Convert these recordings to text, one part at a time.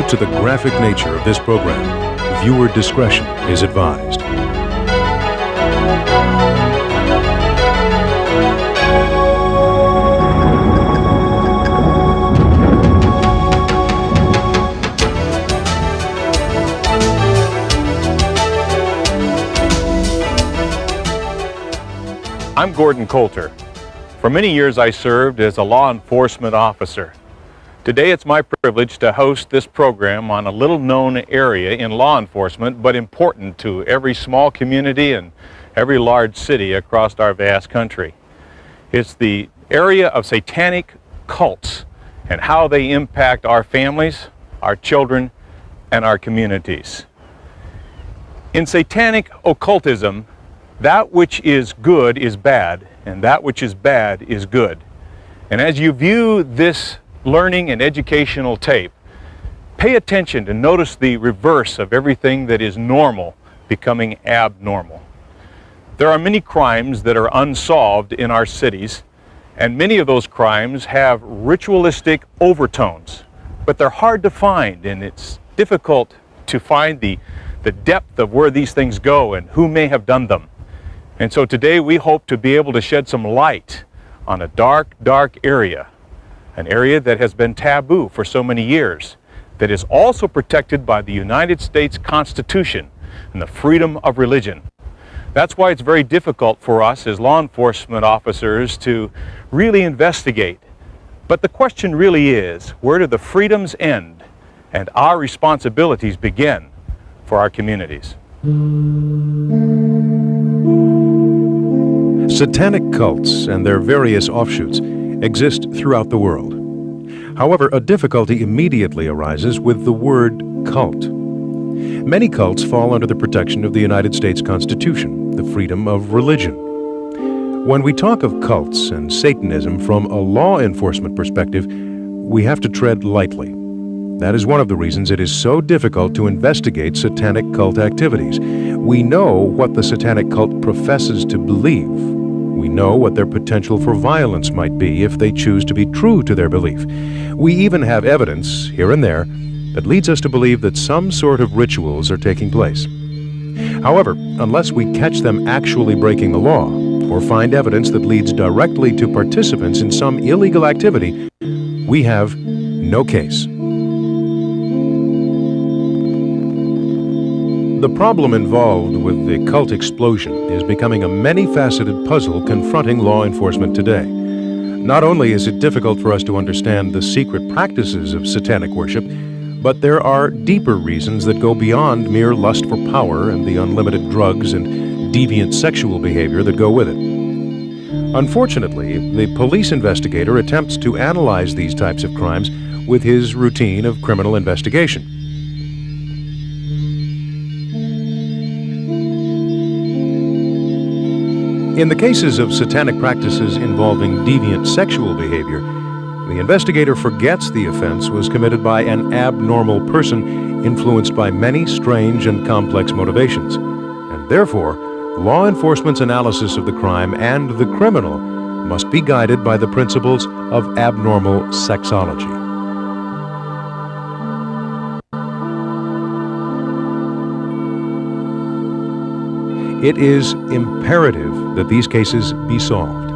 to the graphic nature of this program, viewer discretion is advised. I'm Gordon Coulter. For many years I served as a law enforcement officer. Today it's my privilege to host this program on a little-known area in law enforcement, but important to every small community and every large city across our vast country. It's the area of satanic cults and how they impact our families, our children, and our communities. In satanic occultism, that which is good is bad, and that which is bad is good. And as you view this learning and educational tape, pay attention to notice the reverse of everything that is normal becoming abnormal. There are many crimes that are unsolved in our cities, and many of those crimes have ritualistic overtones, but they're hard to find, and it's difficult to find the depth of where these things go and who may have done them. And so today we hope to be able to shed some light on a dark, dark area, an area that has been taboo for so many years, that is also protected by the United States Constitution and the freedom of religion. That's why it's very difficult for us as law enforcement officers to really investigate. But the question really is, where do the freedoms end and our responsibilities begin for our communities? Satanic cults and their various offshoots exist throughout the world. However, a difficulty immediately arises with the word cult. Many cults fall under the protection of the United States Constitution, the freedom of religion. When we talk of cults and Satanism from a law enforcement perspective, we have to tread lightly. That is one of the reasons it is so difficult to investigate satanic cult activities. We know what the satanic cult professes to believe. We know what their potential for violence might be if they choose to be true to their belief. We even have evidence, here and there, that leads us to believe that some sort of rituals are taking place. However, unless we catch them actually breaking the law, or find evidence that leads directly to participants in some illegal activity, we have no case. The problem involved with the cult explosion is becoming a many-faceted puzzle confronting law enforcement today. Not only is it difficult for us to understand the secret practices of satanic worship, but there are deeper reasons that go beyond mere lust for power and the unlimited drugs and deviant sexual behavior that go with it. Unfortunately, the police investigator attempts to analyze these types of crimes with his routine of criminal investigation. In the cases of satanic practices involving deviant sexual behavior, the investigator forgets the offense was committed by an abnormal person influenced by many strange and complex motivations, and therefore, law enforcement's analysis of the crime and the criminal must be guided by the principles of abnormal sexology. It is imperative that these cases be solved.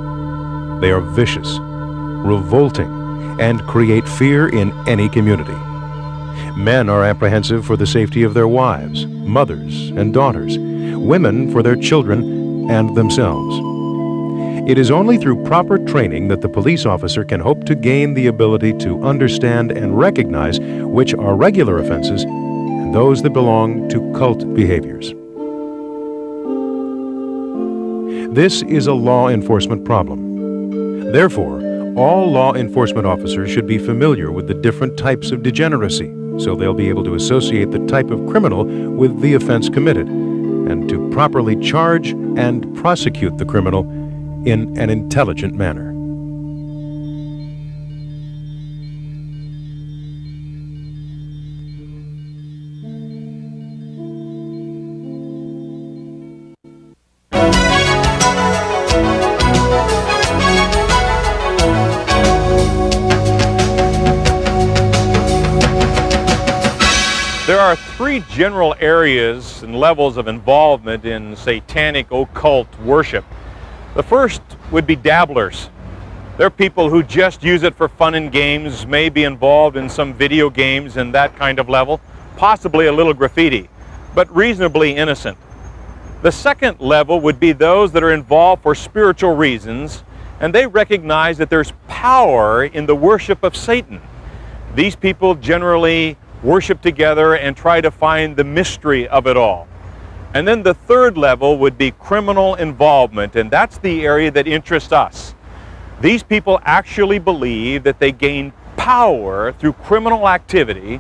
They are vicious, revolting, and create fear in any community. Men are apprehensive for the safety of their wives, mothers, and daughters, women for their children and themselves. It is only through proper training that the police officer can hope to gain the ability to understand and recognize which are regular offenses and those that belong to cult behaviors. This is a law enforcement problem. Therefore, all law enforcement officers should be familiar with the different types of degeneracy, so they'll be able to associate the type of criminal with the offense committed, and to properly charge and prosecute the criminal in an intelligent manner. three general areas and levels of involvement in satanic occult worship. The first would be dabblers. They're people who just use it for fun and games, may be involved in some video games and that kind of level, possibly a little graffiti, but reasonably innocent. The second level would be those that are involved for spiritual reasons, and they recognize that there's power in the worship of Satan. These people generally worship together and try to find the mystery of it all. And then the third level would be criminal involvement, and that's the area that interests us. These people actually believe that they gain power through criminal activity,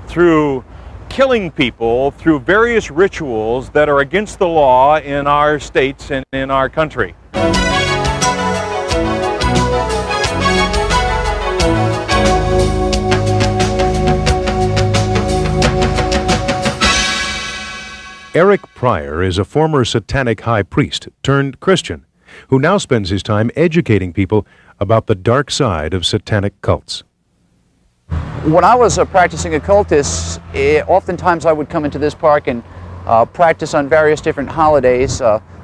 through killing people, through various rituals that are against the law in our states and in our country. Eric Pryor is a former Satanic high priest turned Christian who now spends his time educating people about the dark side of Satanic cults. When I was a practicing occultist, oftentimes I would come into this park and practice on various different holidays,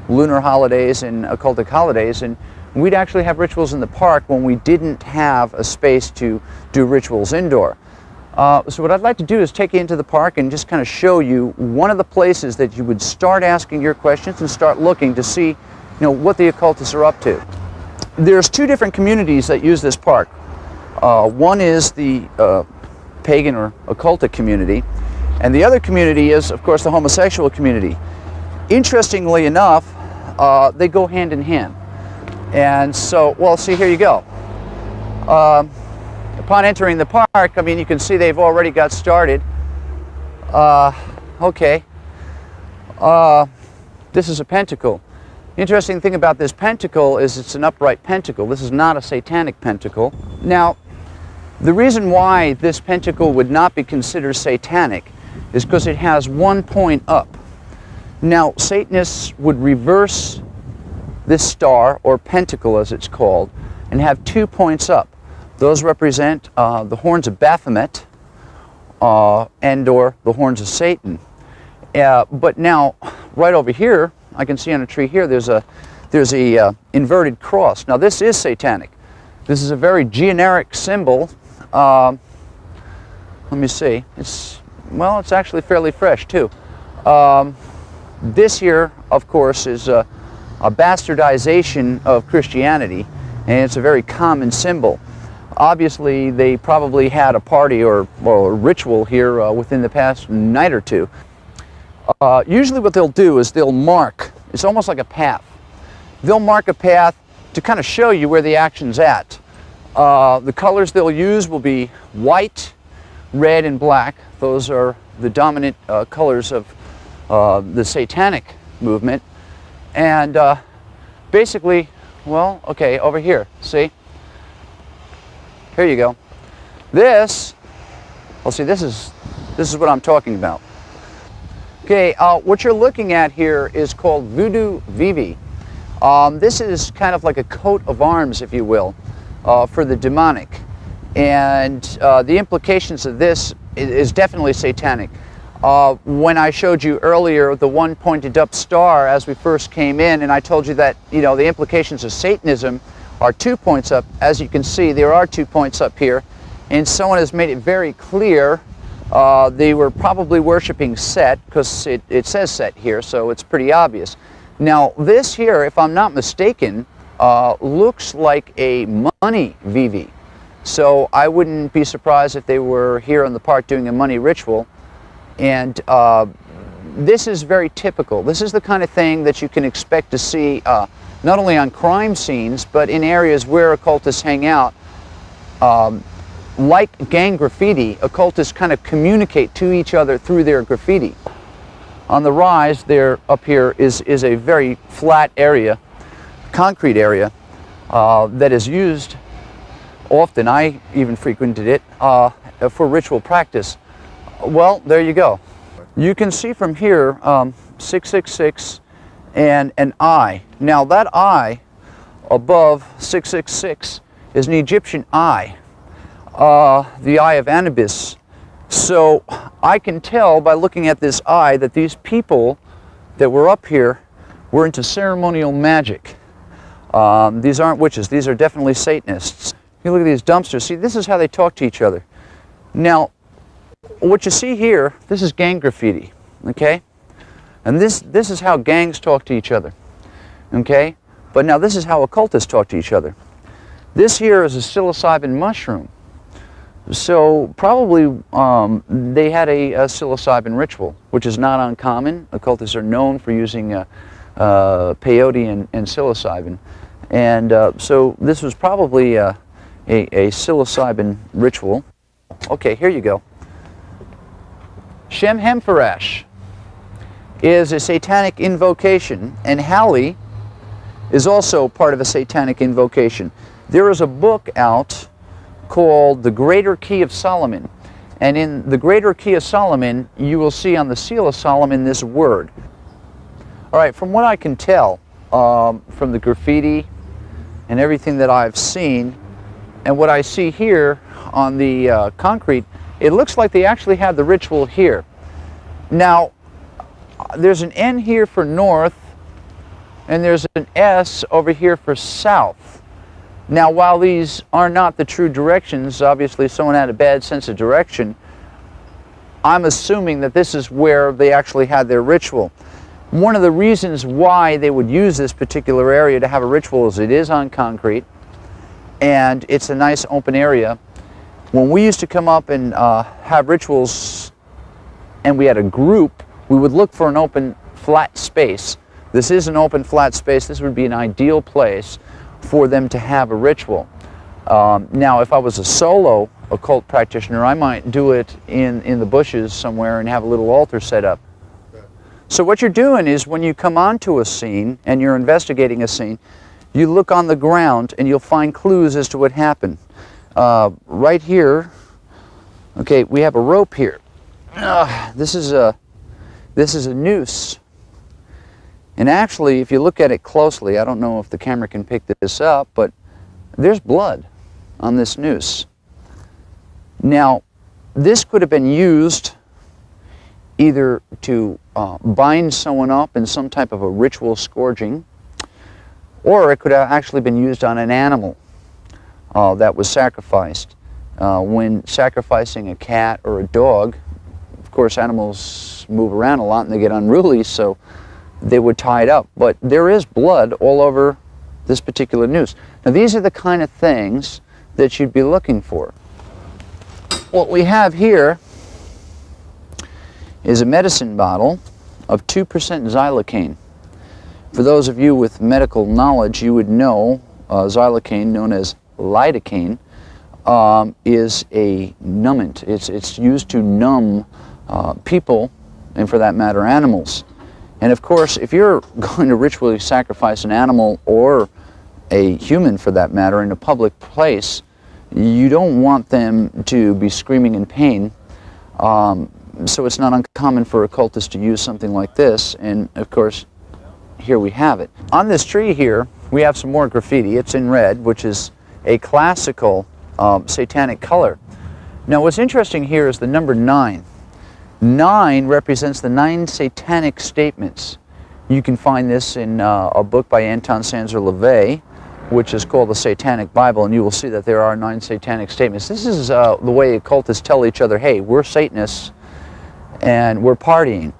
lunar holidays and occultic holidays, and we'd actually have rituals in the park when we didn't have a space to do rituals indoor. So what I'd like to do is take you into the park and just kind of show you one of the places that you would start asking your questions and start looking to see, what the occultists are up to. There's two different communities that use this park. One is the pagan or occultic community, and the other community is, of course, the homosexual community. Interestingly enough, they go hand in hand. And so, well, see, here you go. Upon entering the park, you can see they've already got started. Okay. This is a pentacle. Interesting thing about this pentacle is it's an upright pentacle. This is not a satanic pentacle. Now, the reason why this pentacle would not be considered satanic is because it has one point up. Now, Satanists would reverse this star, or pentacle as it's called, and have 2 points up. Those represent the horns of Baphomet and or the horns of Satan. But now, right over here, I can see on a tree here, there's a inverted cross. Now this is satanic. This is a very generic symbol. Let me see. It's actually fairly fresh too. This here, of course, is a bastardization of Christianity, and it's a very common symbol. Obviously, they probably had a party or a ritual here within the past night or two. Usually what they'll do is they'll mark, it's almost like a path. They'll mark a path to kind of show you where the action's at. The colors they'll use will be white, red, and black. Those are the dominant colors of the satanic movement. And basically, over here, see? Here you go. This is what I'm talking about. Okay, what you're looking at here is called Voodoo Vivi. This is kind of like a coat of arms, if you will, for the demonic. And the implications of this is definitely satanic. When I showed you earlier the one pointed up star as we first came in, and I told you that, the implications of Satanism are 2 points up. As you can see, there are 2 points up here. And someone has made it very clear they were probably worshiping Set, because it says Set here, so it's pretty obvious. Now, this here, if I'm not mistaken, looks like a money Vivi. So I wouldn't be surprised if they were here in the park doing a money ritual. And this is very typical. This is the kind of thing that you can expect to see not only on crime scenes, but in areas where occultists hang out. Like gang graffiti, occultists kind of communicate to each other through their graffiti. On the rise there, up here, is a very flat area, concrete area, that is used often. I even frequented it for ritual practice. Well, there you go. You can see from here 666 and an eye. Now that eye above 666 is an Egyptian eye. The eye of Anubis, So I can tell by looking at this eye that these people that were up here were into ceremonial magic. These aren't witches, these are definitely Satanists. You look at these dumpsters, see, this is how they talk to each other. Now, what you see here, this is gang graffiti, okay? And this is how gangs talk to each other, okay? But now this is how occultists talk to each other. This here is a psilocybin mushroom. So probably they had a psilocybin ritual, which is not uncommon. Occultists are known for using peyote and psilocybin. And so this was probably a psilocybin ritual. Okay, here you go. Shem Hemfarash is a satanic invocation, and Halley is also part of a satanic invocation. There is a book out called The Greater Key of Solomon, and in The Greater Key of Solomon you will see on the seal of Solomon this word. All right, from what I can tell from the graffiti and everything that I've seen and what I see here on the concrete, it looks like they actually had the ritual here. Now there's an N here for north and there's an S over here for south. Now, while these are not the true directions, obviously someone had a bad sense of direction, I'm assuming that this is where they actually had their ritual. One of the reasons why they would use this particular area to have a ritual is it is on concrete, and it's a nice open area. When we used to come up and have rituals, and we had a group, we would look for an open, flat space. This is an open, flat space. This would be an ideal place for them to have a ritual. Now, if I was a solo occult practitioner, I might do it in the bushes somewhere and have a little altar set up. So what you're doing is when you come onto a scene and you're investigating a scene, you look on the ground and you'll find clues as to what happened. Right here, okay, we have a rope here. This is a noose. And actually, if you look at it closely, I don't know if the camera can pick this up, but there's blood on this noose. Now, this could have been used either to bind someone up in some type of a ritual scourging, or it could have actually been used on an animal that was sacrificed. When sacrificing a cat or a dog, of course, animals move around a lot and they get unruly, so they would tie it up. But there is blood all over this particular noose. Now, these are the kind of things that you'd be looking for. What we have here is a medicine bottle of 2% xylocaine. For those of you with medical knowledge, you would know xylocaine, known as lidocaine, is a numbant. It's used to numb people, and for that matter, animals. And of course, if you're going to ritually sacrifice an animal or a human for that matter in a public place, you don't want them to be screaming in pain. So it's not uncommon for occultists to use something like this, and of course, here we have it. On this tree here, we have some more graffiti. It's in red, which is a classical satanic color. Now what's interesting here is the number 9. 9 represents the 9 satanic statements. You can find this in a book by Anton Sanzer LaVey, which is called the Satanic Bible, and you will see that there are 9 satanic statements. This is the way occultists tell each other, hey, we're Satanists and we're partying.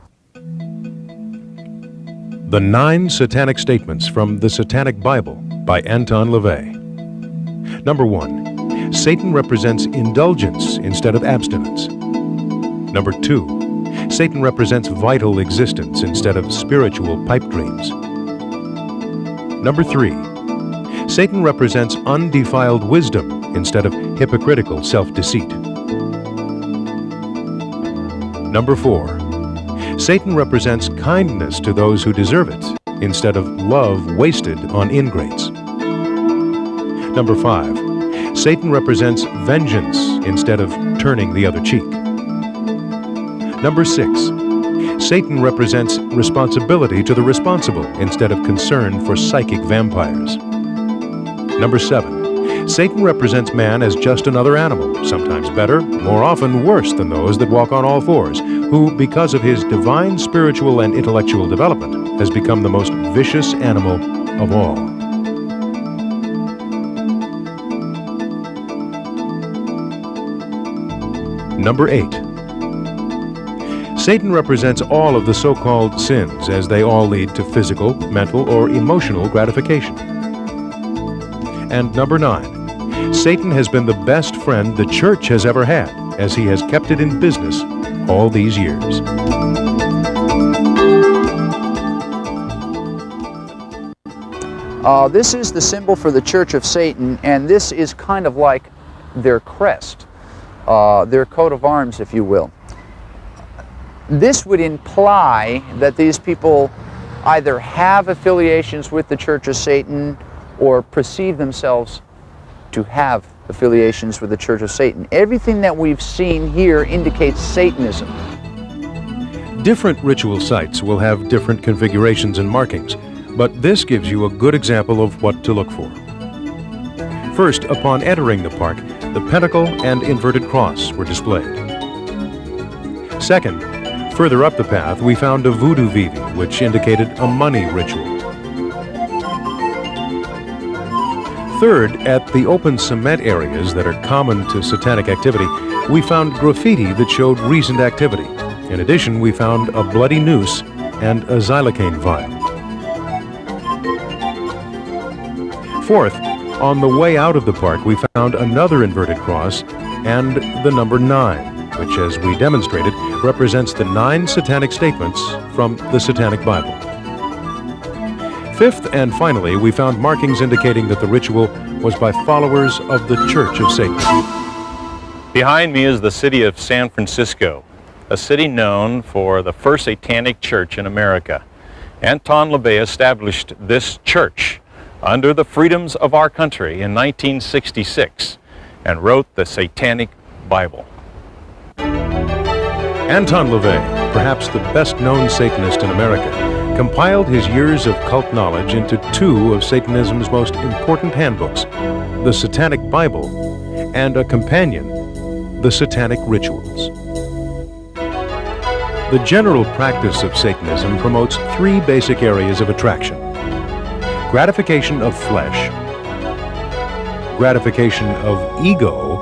The 9 Satanic Statements from the Satanic Bible by Anton LaVey. Number 1. Satan represents indulgence instead of abstinence. Number 2. Satan represents vital existence instead of spiritual pipe dreams. Number 3. Satan represents undefiled wisdom instead of hypocritical self-deceit. Number 4. Satan represents kindness to those who deserve it instead of love wasted on ingrates. Number 5. Satan represents vengeance instead of turning the other cheek. Number 6. Satan represents responsibility to the responsible instead of concern for psychic vampires. Number 7. Satan represents man as just another animal, sometimes better, more often worse than those that walk on all fours, who, because of his divine spiritual and intellectual development, has become the most vicious animal of all. Number 8. Satan represents all of the so-called sins, as they all lead to physical, mental, or emotional gratification. And number 9. Satan has been the best friend the church has ever had, as he has kept it in business all these years. This is the symbol for the Church of Satan, and this is kind of like their crest, their coat of arms, if you will. This would imply that these people either have affiliations with the Church of Satan or perceive themselves to have affiliations with the Church of Satan. Everything that we've seen here indicates Satanism. Different ritual sites will have different configurations and markings, but this gives you a good example of what to look for. First, upon entering the park, the pentacle and inverted cross were displayed. Second, further up the path, we found a voodoo vivi, which indicated a money ritual. Third, at the open cement areas that are common to satanic activity, we found graffiti that showed recent activity. In addition, we found a bloody noose and a xylocaine vial. Fourth, on the way out of the park, we found another inverted cross and the number 9, which, as we demonstrated, represents the 9 satanic statements from the Satanic Bible. Fifth and finally, we found markings indicating that the ritual was by followers of the Church of Satan. Behind me is the city of San Francisco, a city known for the first satanic church in America. Anton LaVey established this church under the freedoms of our country in 1966 and wrote the Satanic Bible. Anton LaVey, perhaps the best-known Satanist in America, compiled his years of cult knowledge into 2 of Satanism's most important handbooks, the Satanic Bible and a companion, the Satanic Rituals. The general practice of Satanism promotes 3 basic areas of attraction: gratification of flesh, gratification of ego,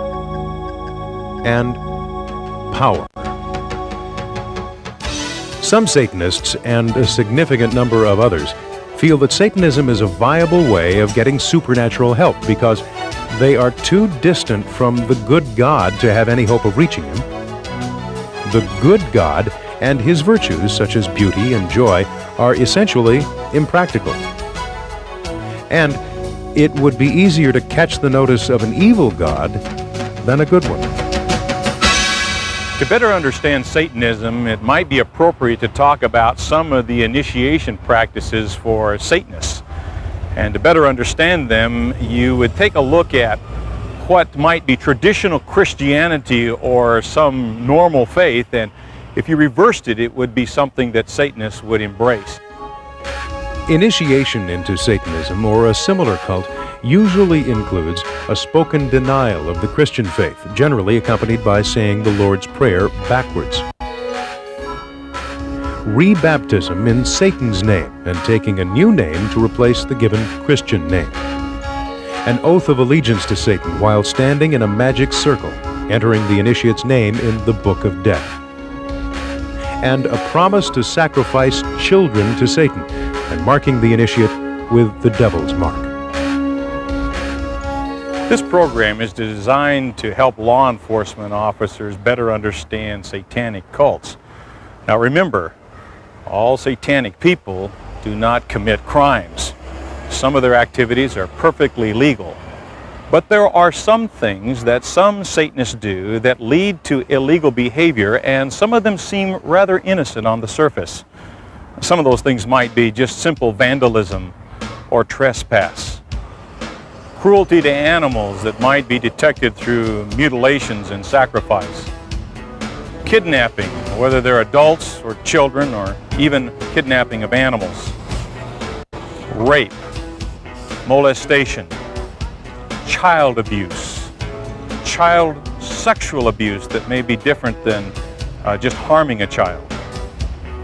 and power. Some Satanists, and a significant number of others, feel that Satanism is a viable way of getting supernatural help because they are too distant from the good God to have any hope of reaching Him. The good God and His virtues, such as beauty and joy, are essentially impractical. And it would be easier to catch the notice of an evil God than a good one. To better understand Satanism, it might be appropriate to talk about some of the initiation practices for Satanists. And to better understand them, you would take a look at what might be traditional Christianity or some normal faith, and if you reversed it, it would be something that Satanists would embrace. Initiation into Satanism or a similar cult usually includes a spoken denial of the Christian faith, generally accompanied by saying the Lord's Prayer backwards. Rebaptism in Satan's name and taking a new name to replace the given Christian name. An oath of allegiance to Satan while standing in a magic circle, entering the initiate's name in the Book of Death. And a promise to sacrifice children to Satan and marking the initiate with the devil's mark. This program is designed to help law enforcement officers better understand satanic cults. Now remember, all satanic people do not commit crimes. Some of their activities are perfectly legal. But there are some things that some Satanists do that lead to illegal behavior, and some of them seem rather innocent on the surface. Some of those things might be just simple vandalism or trespass. Cruelty to animals that might be detected through mutilations and sacrifice. Kidnapping, whether they're adults or children, or even kidnapping of animals. Rape, molestation, child abuse, child sexual abuse that may be different than just harming a child,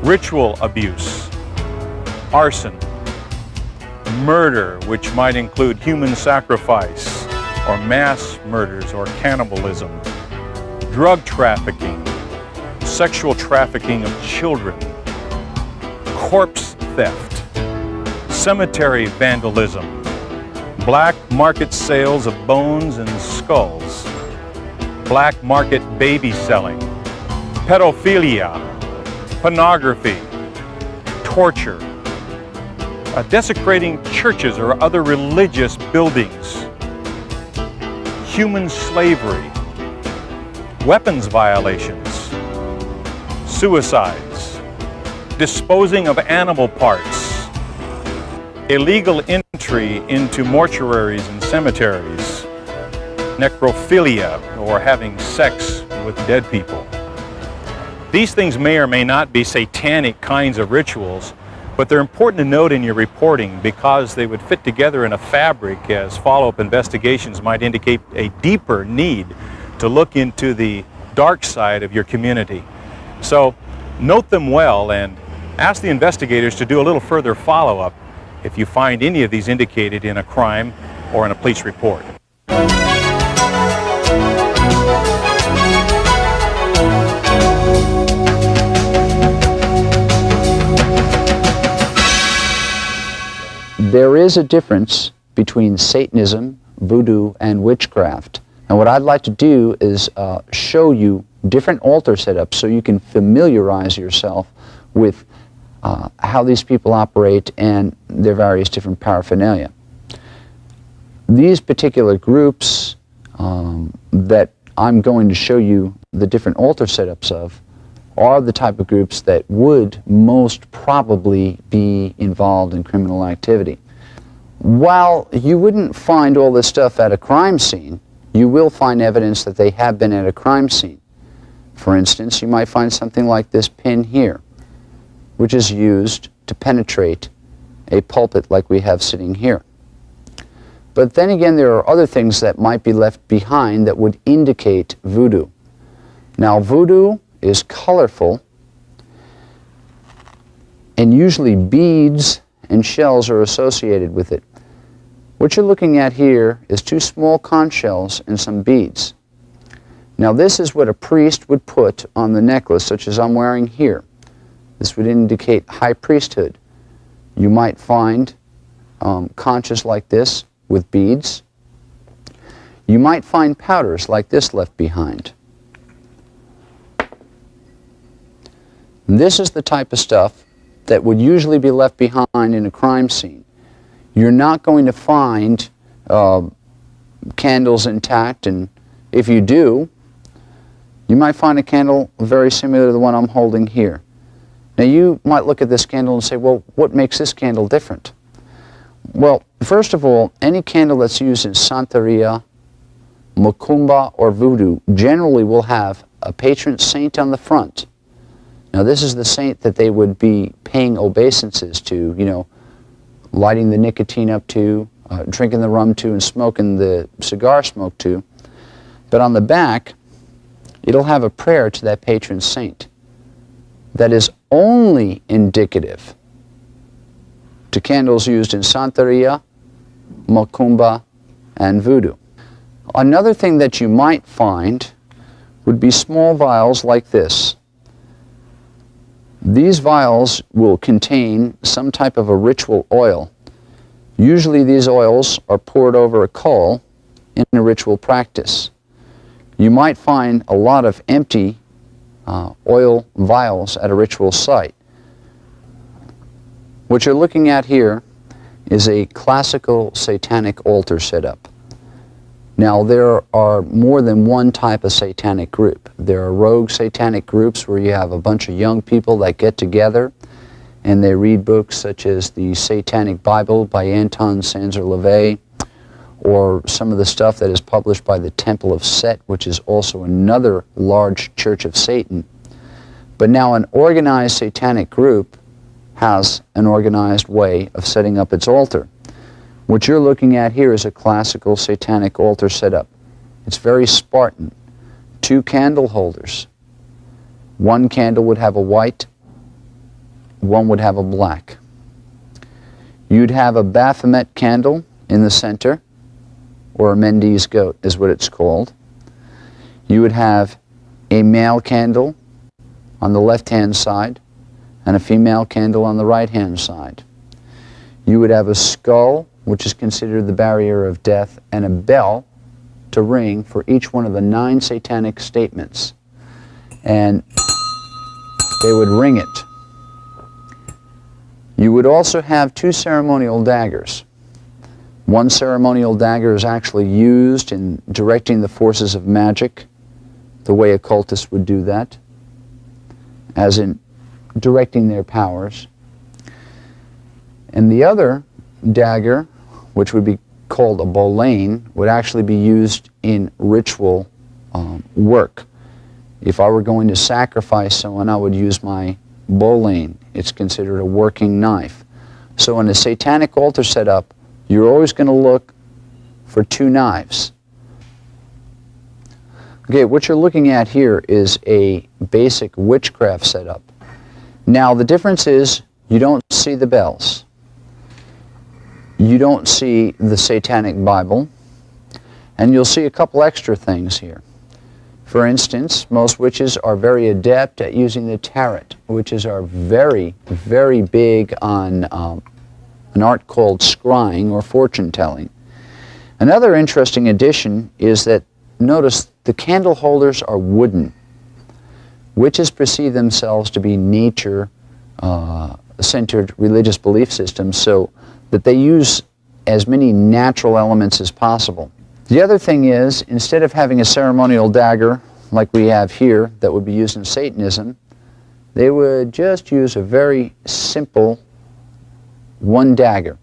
ritual abuse, arson, murder, which might include human sacrifice or mass murders or cannibalism, drug trafficking, sexual trafficking of children, corpse theft, cemetery vandalism, black market sales of bones and skulls, black market baby selling, pedophilia, pornography, torture, desecrating churches or other religious buildings, human slavery, weapons violations, suicides, disposing of animal parts, illegal entry into mortuaries and cemeteries, necrophilia, or having sex with dead people. These things may or may not be satanic kinds of rituals, but they're important to note in your reporting because they would fit together in a fabric as follow-up investigations might indicate a deeper need to look into the dark side of your community. So note them well and ask the investigators to do a little further follow-up if you find any of these indicated in a crime or in a police report. There is a difference between Satanism, voodoo, and witchcraft. And what I'd like to do is show you different altar setups so you can familiarize yourself with how these people operate and their various different paraphernalia. These particular groups that I'm going to show you the different altar setups of are the type of groups that would most probably be involved in criminal activity. While you wouldn't find all this stuff at a crime scene, you will find evidence that they have been at a crime scene. For instance, you might find something like this pin here, which is used to penetrate a pulpit like we have sitting here. But then again, there are other things that might be left behind that would indicate voodoo. Now, voodoo is colorful, and usually beads and shells are associated with it. What you're looking at here is 2 small conch shells and some beads. Now, this is what a priest would put on the necklace, such as I'm wearing here. This would indicate high priesthood. You might find conches like this with beads. You might find powders like this left behind. And this is the type of stuff that would usually be left behind in a crime scene. You're not going to find candles intact, and if you do, you might find a candle very similar to the one I'm holding here. Now, you might look at this candle and say, well, what makes this candle different? Well, first of all, any candle that's used in Santeria, Macumba, or Voodoo generally will have a patron saint on the front. Now, this is the saint that they would be paying obeisances to, you know, lighting the nicotine up to, drinking the rum to, and smoking the cigar smoke to. But on the back, it'll have a prayer to that patron saint that is only indicative to candles used in Santeria, Macumba, and Voodoo. Another thing that you might find would be small vials like this. These vials will contain some type of a ritual oil. Usually these oils are poured over a coal in a ritual practice. You might find a lot of empty oil vials at a ritual site. What you're looking at here is a classical satanic altar setup. Now, there are more than one type of satanic group. There are rogue satanic groups where you have a bunch of young people that get together and they read books such as the Satanic Bible by Anton Sanzer-LaVey, or some of the stuff that is published by the Temple of Set, which is also another large church of Satan. But now an organized satanic group has an organized way of setting up its altar. What you're looking at here is a classical satanic altar setup. It's very Spartan. 2 candle holders. 1 candle would have a white, 1 would have a black. You'd have a Baphomet candle in the center, or a Mendes goat is what it's called. You would have a male candle on the left-hand side and a female candle on the right-hand side. You would have a skull, which is considered the barrier of death, and a bell to ring for each one of the 9 satanic statements. And they would ring it. You would also have 2 ceremonial daggers. 1 ceremonial dagger is actually used in directing the forces of magic, the way occultists would do that, as in directing their powers. And the other dagger, which would be called a bolane, would actually be used in ritual work. If I were going to sacrifice someone, I would use my bolane. It's considered a working knife. So in a satanic altar setup, you're always going to look for 2 knives. Okay, what you're looking at here is a basic witchcraft setup. Now the difference is you don't see the bells. You don't see the Satanic Bible, and you'll see a couple extra things here. For instance, most witches are very adept at using the tarot. Witches are very, very big on an art called scrying or fortune telling. Another interesting addition is that, notice, the candle holders are wooden. Witches perceive themselves to be nature-centered religious belief systems, so that they use as many natural elements as possible. The other thing is, instead of having a ceremonial dagger like we have here that would be used in Satanism, they would just use a very simple 1 dagger.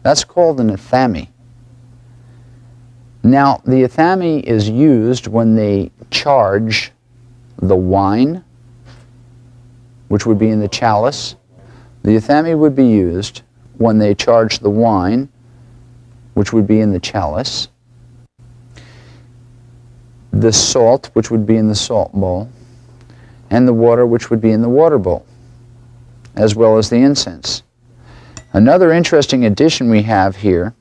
That's called an athame. Now, the athame is used when they charge the wine, which would be in the chalice. The athame would be used when they charge the wine, which would be in the chalice, the salt, which would be in the salt bowl, and the water, which would be in the water bowl, as well as the incense. Another interesting addition we have here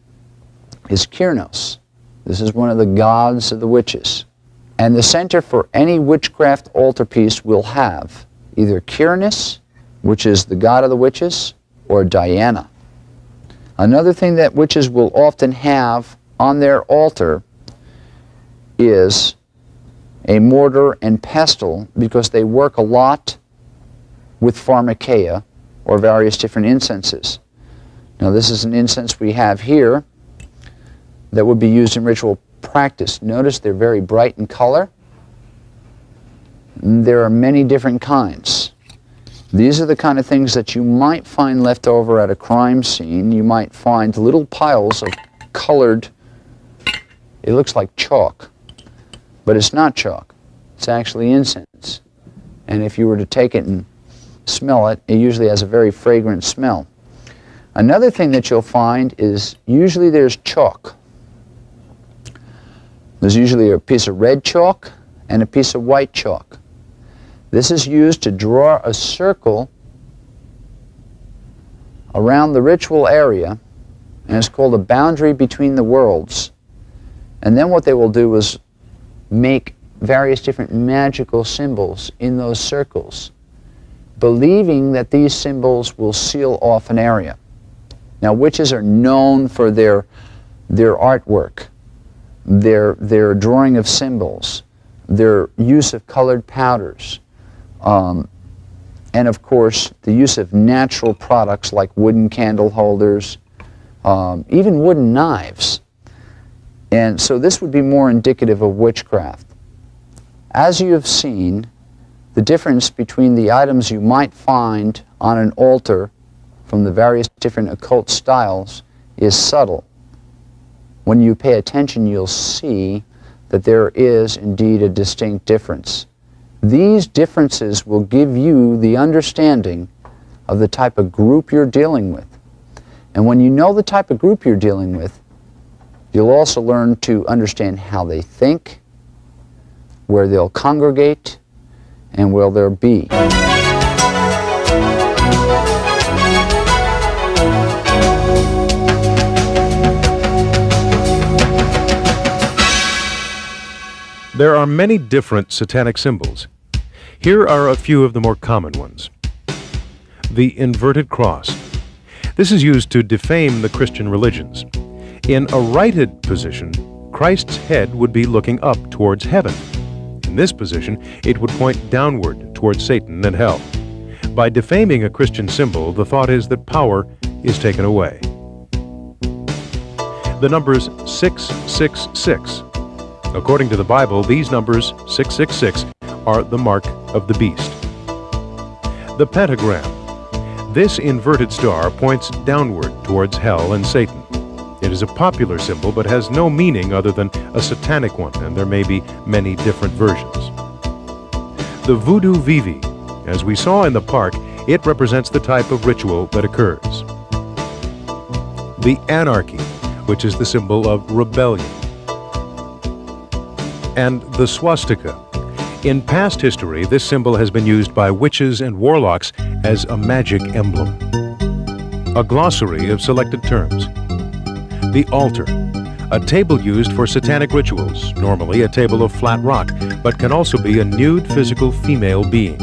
is Kyrnos. This is one of the gods of the witches. And the center for any witchcraft altarpiece will have either Kyrnos, which is the god of the witches, or Diana. Another thing that witches will often have on their altar is a mortar and pestle, because they work a lot with pharmakeia, or various different incenses. Now this is an incense we have here that would be used in ritual practice. Notice they're very bright in color. There are many different kinds. These are the kind of things that you might find left over at a crime scene. You might find little piles of colored, it looks like chalk, but it's not chalk. It's actually incense. And if you were to take it and smell it, it usually has a very fragrant smell. Another thing that you'll find is usually there's chalk. There's usually a piece of red chalk and a piece of white chalk. This is used to draw a circle around the ritual area, and it's called a boundary between the worlds. And then what they will do is make various different magical symbols in those circles, believing that these symbols will seal off an area. Now, witches are known for their artwork, their drawing of symbols, their use of colored powders, and of course the use of natural products like wooden candle holders, even wooden knives. And so this would be more indicative of witchcraft. As you have seen, the difference between the items you might find on an altar from the various different occult styles is subtle. When you pay attention, you'll see that there is indeed a distinct difference. These differences will give you the understanding of the type of group you're dealing with. And when you know the type of group you're dealing with, you'll also learn to understand how they think, where they'll congregate, and where they'll be. There are many different satanic symbols. Here are a few of the more common ones. The inverted cross. This is used to defame the Christian religions. In a righted position, Christ's head would be looking up towards heaven. In this position, it would point downward towards Satan and hell. By defaming a Christian symbol, the thought is that power is taken away. The numbers 666. According to the Bible, these numbers, 666, are the mark of the beast. The pentagram. This inverted star points downward towards hell and Satan. It is a popular symbol but has no meaning other than a satanic one, and there may be many different versions. The voodoo vivi. As we saw in the park, it represents the type of ritual that occurs. The anarchy, which is the symbol of rebellion. And the swastika. In past history, this symbol has been used by witches and warlocks as a magic emblem. A glossary of selected terms. The altar, a table used for satanic rituals, normally a table of flat rock, but can also be a nude physical female being.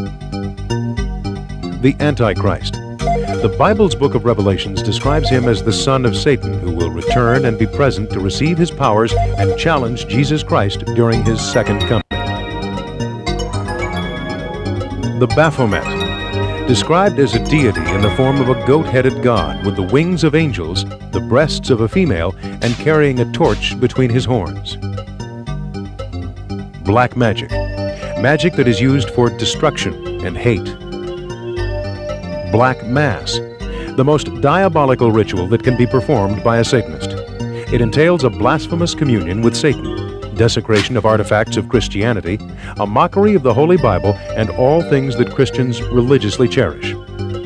The Antichrist. The Bible's book of Revelations describes him as the son of Satan, who will return and be present to receive his powers and challenge Jesus Christ during his second coming. The Baphomet, described as a deity in the form of a goat-headed god with the wings of angels, the breasts of a female, and carrying a torch between his horns. Black magic, magic that is used for destruction and hate. Black Mass, the most diabolical ritual that can be performed by a Satanist. It entails a blasphemous communion with Satan, desecration of artifacts of Christianity, a mockery of the Holy Bible, and all things that Christians religiously cherish.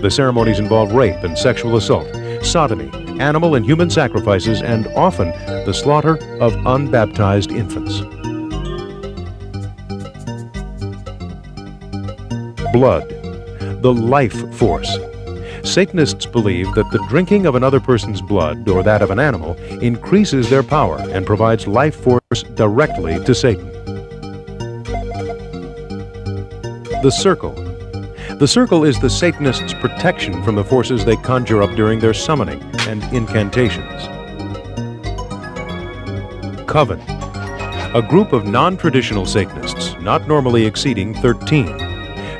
The ceremonies involve rape and sexual assault, sodomy, animal and human sacrifices, and often the slaughter of unbaptized infants. Blood, the life force. Satanists believe that the drinking of another person's blood or that of an animal increases their power and provides life force directly to Satan. The circle. The circle is the Satanists' protection from the forces they conjure up during their summoning and incantations. Coven. A group of non-traditional Satanists, not normally exceeding 13.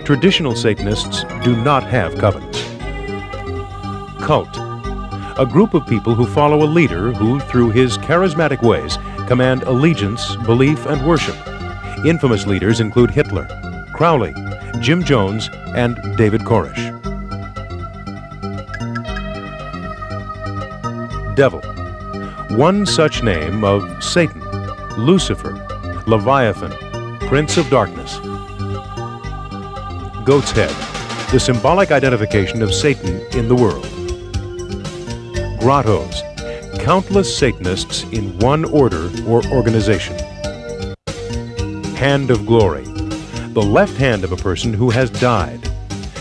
Traditional Satanists do not have covens. Cult. A group of people who follow a leader who, through his charismatic ways, command allegiance, belief, and worship. Infamous leaders include Hitler, Crowley, Jim Jones, and David Koresh. Devil. One such name of Satan, Lucifer, Leviathan, Prince of Darkness. Goat's head, the symbolic identification of Satan in the world. Grottos, countless Satanists in one order or organization. Hand of glory, the left hand of a person who has died.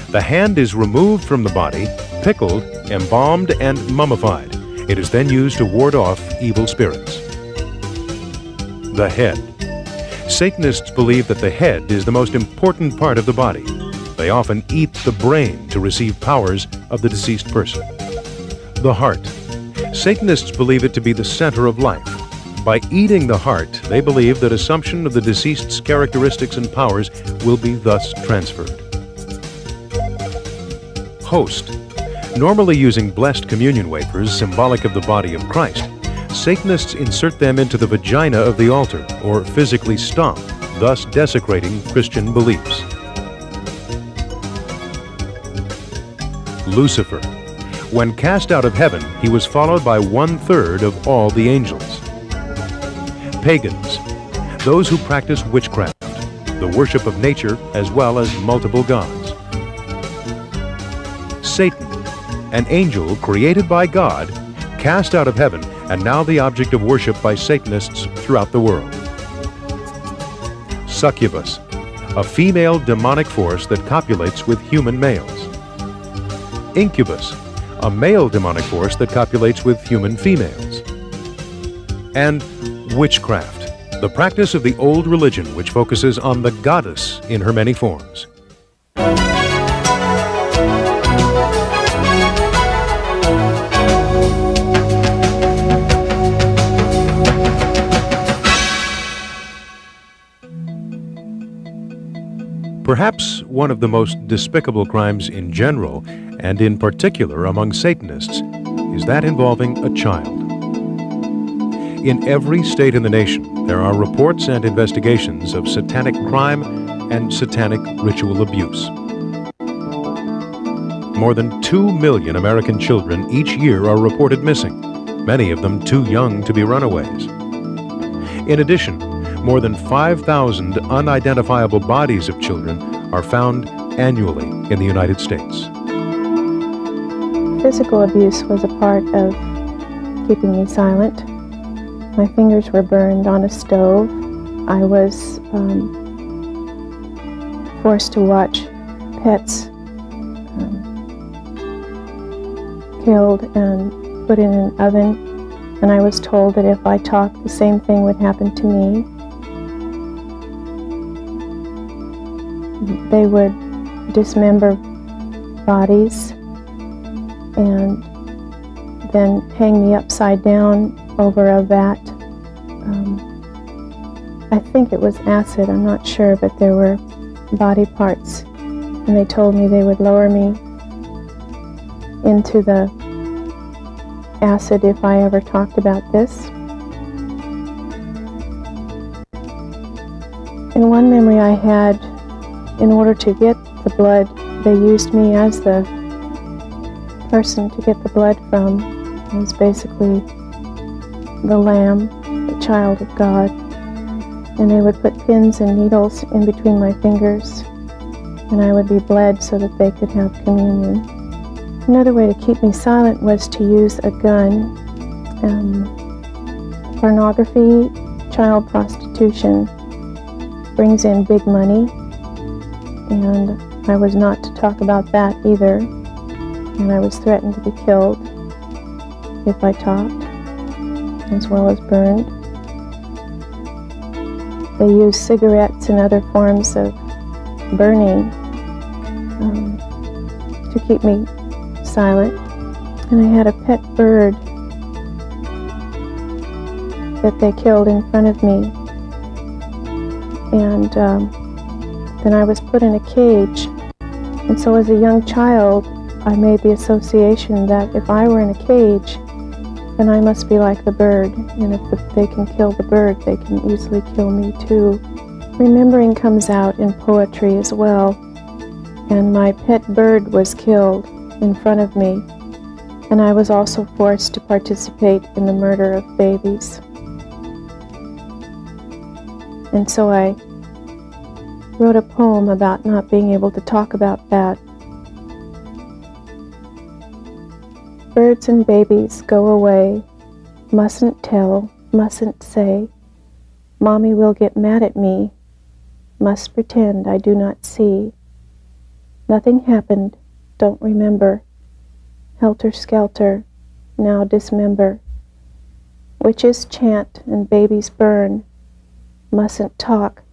The hand is removed from the body, pickled, embalmed, and mummified. It is then used to ward off evil spirits. The head. Satanists believe that the head is the most important part of the body. They often eat the brain to receive powers of the deceased person. The heart. Satanists believe it to be the center of life. By eating the heart, they believe that assumption of the deceased's characteristics and powers will be thus transferred. Host. Normally using blessed communion wafers, symbolic of the body of Christ, Satanists insert them into the vagina of the altar, or physically stomp, thus desecrating Christian beliefs. Lucifer. When cast out of heaven, he was followed by 1/3 of all the angels. Pagans. Those who practice witchcraft, the worship of nature as well as multiple gods. Satan. An angel created by God cast out of heaven and now the object of worship by Satanists throughout the world. Succubus, a female demonic force that copulates with human males. Incubus, a male demonic force that copulates with human females. And witchcraft, the practice of the old religion which focuses on the goddess in her many forms. Perhaps one of the most despicable crimes in general, and in particular among Satanists, is that involving a child. In every state in the nation, there are reports and investigations of satanic crime and satanic ritual abuse. More than 2 million American children each year are reported missing, many of them too young to be runaways. In addition, more than 5,000 unidentifiable bodies of children are found annually in the United States. Physical abuse was a part of keeping me silent. My fingers were burned on a stove. I was forced to watch pets killed and put in an oven, and I was told that if I talked, the same thing would happen to me. They would dismember bodies and then hang me upside down over a vat. I think it was acid, I'm not sure, but there were body parts, and they told me they would lower me into the acid if I ever talked about this. In one memory I had, in order to get the blood, they used me as the person to get the blood from. I was basically the lamb, the child of God. And they would put pins and needles in between my fingers, and I would be bled so that they could have communion. Another way to keep me silent was to use a gun. Pornography, child prostitution brings in big money, and I was not to talk about that either, and I was threatened to be killed if I talked, as well as burned. They used cigarettes and other forms of burning to keep me silent. And I had a pet bird that they killed in front of me, and then I was put in a cage. And so as a young child, I made the association that if I were in a cage, then I must be like the bird, and if they can kill the bird, they can easily kill me too. Remembering comes out in poetry as well, and my pet bird was killed in front of me, and I was also forced to participate in the murder of babies. And so I wrote a poem about not being able to talk about that. Birds and babies go away, mustn't tell, mustn't say. Mommy will get mad at me, must pretend I do not see. Nothing happened, don't remember. Helter skelter, now dismember. Witches chant and babies burn. Mustn't talk,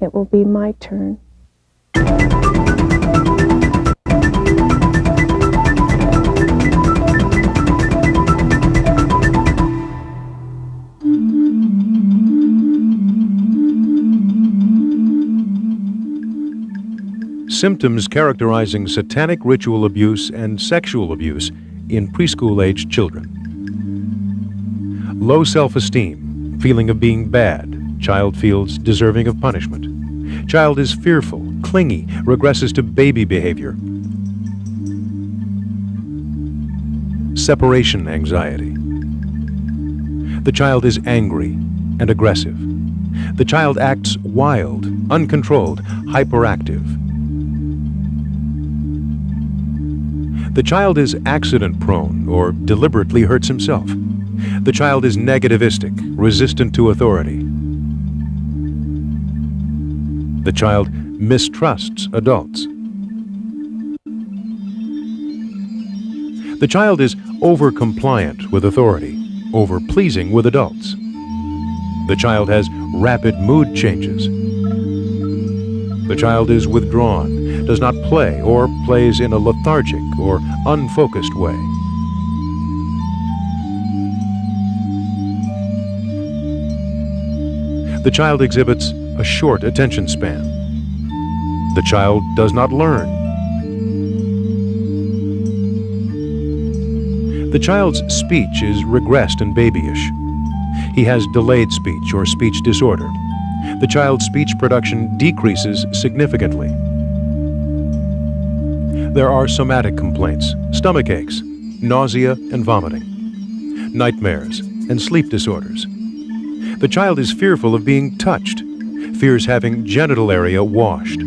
it will be my turn. Symptoms characterizing satanic ritual abuse and sexual abuse in preschool-aged children. Low self-esteem, feeling of being bad. Child feels deserving of punishment. Child is fearful, clingy, regresses to baby behavior. Separation anxiety. The child is angry and aggressive. The child acts wild, uncontrolled, hyperactive. The child is accident-prone or deliberately hurts himself. The child is negativistic, resistant to authority. The child mistrusts adults. The child is over-compliant with authority, over-pleasing with adults. The child has rapid mood changes. The child is withdrawn, does not play, or plays in a lethargic or unfocused way. The child exhibits a short attention span. The child does not learn. The child's speech is regressed and babyish. He has delayed speech or speech disorder. The child's speech production decreases significantly. There are somatic complaints, stomach aches, nausea and vomiting, nightmares, and sleep disorders. The child is fearful of being touched, fears having genital area washed.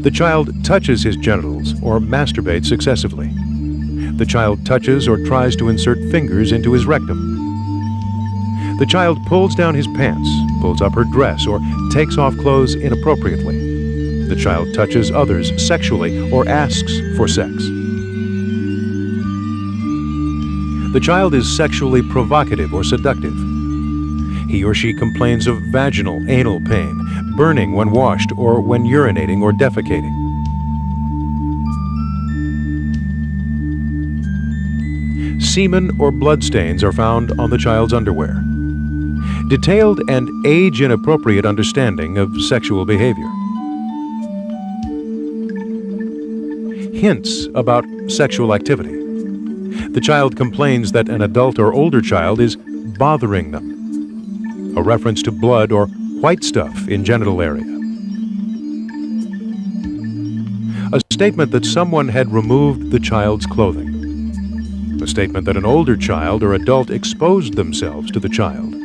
The child touches his genitals or masturbates excessively. The child touches or tries to insert fingers into his rectum. The child pulls down his pants, pulls up her dress, or takes off clothes inappropriately. The child touches others sexually or asks for sex. The child is sexually provocative or seductive. He or she complains of vaginal, anal pain, burning when washed or when urinating or defecating. Semen or bloodstains are found on the child's underwear. Detailed and age-inappropriate understanding of sexual behavior. Hints about sexual activity. The child complains that an adult or older child is bothering them. A reference to blood or white stuff in genital area. A statement that someone had removed the child's clothing. A statement that an older child or adult exposed themselves to the child.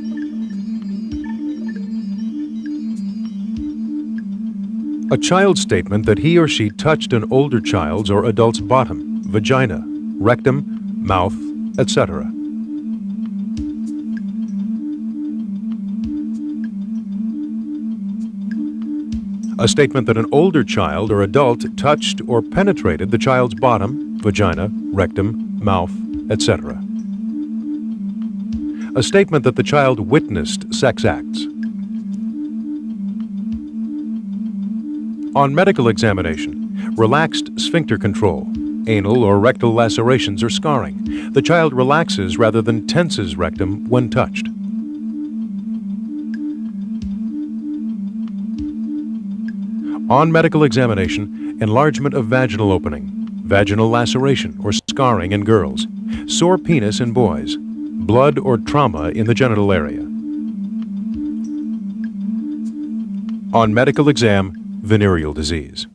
A child's statement that he or she touched an older child's or adult's bottom, vagina, rectum, mouth, etc. A statement that an older child or adult touched or penetrated the child's bottom, vagina, rectum, mouth, etc. A statement that the child witnessed sex acts. On medical examination, relaxed sphincter control, anal or rectal lacerations or scarring. The child relaxes rather than tenses rectum when touched. On medical examination, enlargement of vaginal opening, vaginal laceration or scarring in girls, sore penis in boys, blood or trauma in the genital area. On medical exam, venereal disease.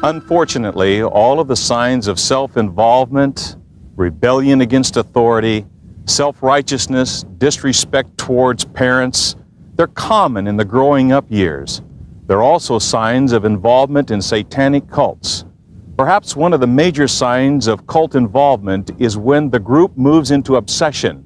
Unfortunately, all of the signs of self-involvement, rebellion against authority, self-righteousness, disrespect towards parents, they're common in the growing up years. They're also signs of involvement in satanic cults. Perhaps one of the major signs of cult involvement is when the group moves into obsession.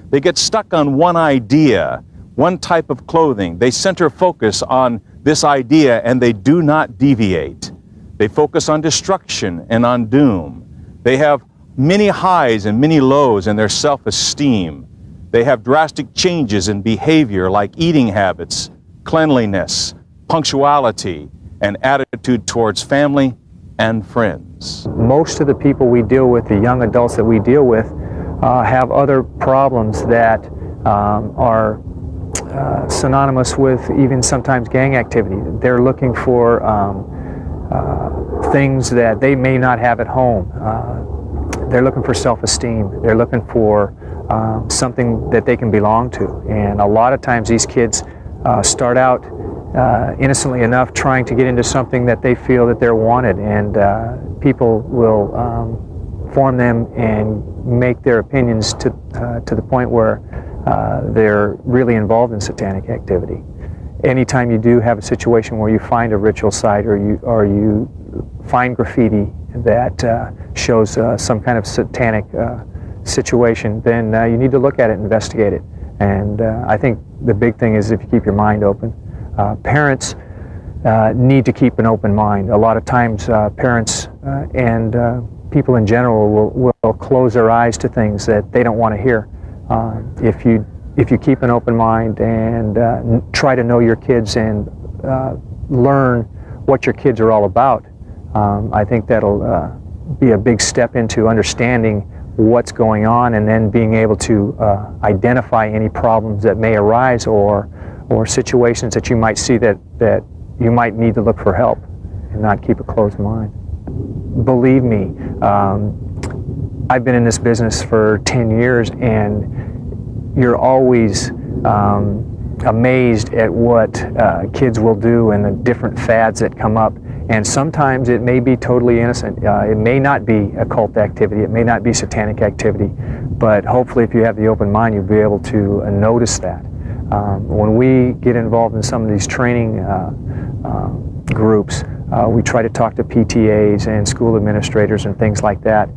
They get stuck on one idea, one type of clothing. They center focus on this idea and they do not deviate. They focus on destruction and on doom. They have many highs and many lows in their self-esteem. They have drastic changes in behavior like eating habits, cleanliness, punctuality, and attitude towards family and friends. Most of the people we deal with, the young adults that we deal with, have other problems that are synonymous with even sometimes gang activity. They're looking for things that they may not have at home. They're looking for self-esteem. They're looking for something that they can belong to. And a lot of times these kids start out innocently enough trying to get into something that they feel that they're wanted, and people will inform them and make their opinions to the point where they're really involved in satanic activity. Anytime you do have a situation where you find a ritual site or you find graffiti that shows some kind of satanic situation, then you need to look at it and investigate it. And I think the big thing is if you keep your mind open. Parents need to keep an open mind. A lot of times parents and people in general will close their eyes to things that they don't want to hear. If you keep an open mind and try to know your kids and learn what your kids are all about, I think that'll be a big step into understanding what's going on and then being able to identify any problems that may arise or situations that you might see that you might need to look for help and not keep a closed mind. Believe me, I've been in this business for 10 years and you're always amazed at what kids will do and the different fads that come up. And sometimes it may be totally innocent. It may not be occult activity. It may not be satanic activity. But hopefully if you have the open mind, you'll be able to notice that. When we get involved in some of these training groups, we try to talk to PTAs and school administrators and things like that,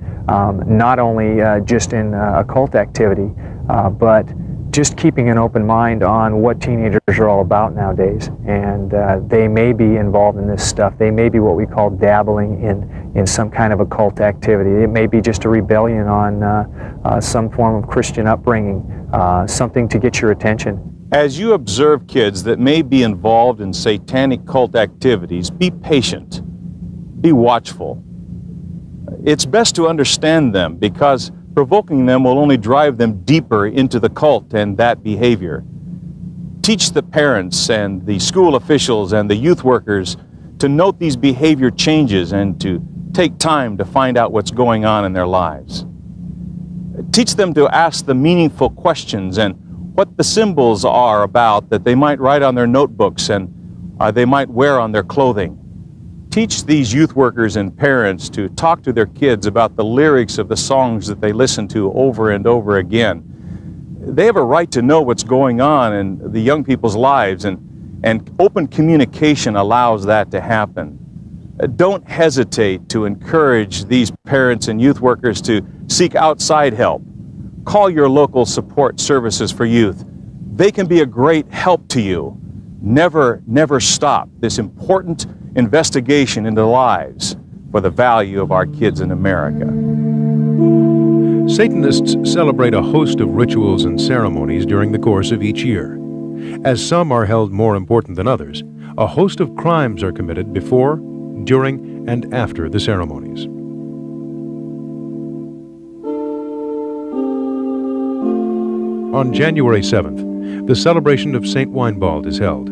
not only just in occult activity, but just keeping an open mind on what teenagers are all about nowadays. And they may be involved in this stuff. They may be what we call dabbling in some kind of occult activity. It may be just a rebellion on some form of Christian upbringing, something to get your attention. As you observe kids that may be involved in satanic cult activities, be patient, be watchful. It's best to understand them because provoking them will only drive them deeper into the cult and that behavior. Teach the parents and the school officials and the youth workers to note these behavior changes and to take time to find out what's going on in their lives. Teach them to ask the meaningful questions and what the symbols are about that they might write on their notebooks and they might wear on their clothing. Teach these youth workers and parents to talk to their kids about the lyrics of the songs that they listen to over and over again. They have a right to know what's going on in the young people's lives, and open communication allows that to happen. Don't hesitate to encourage these parents and youth workers to seek outside help. Call your local support services for youth. They can be a great help to you. Never stop this important investigation into lives for the value of our kids in America. Satanists celebrate a host of rituals and ceremonies during the course of each year. As some are held more important than others, a host of crimes are committed before, during, and after the ceremonies. On January 7th, the celebration of St. Weinbald is held.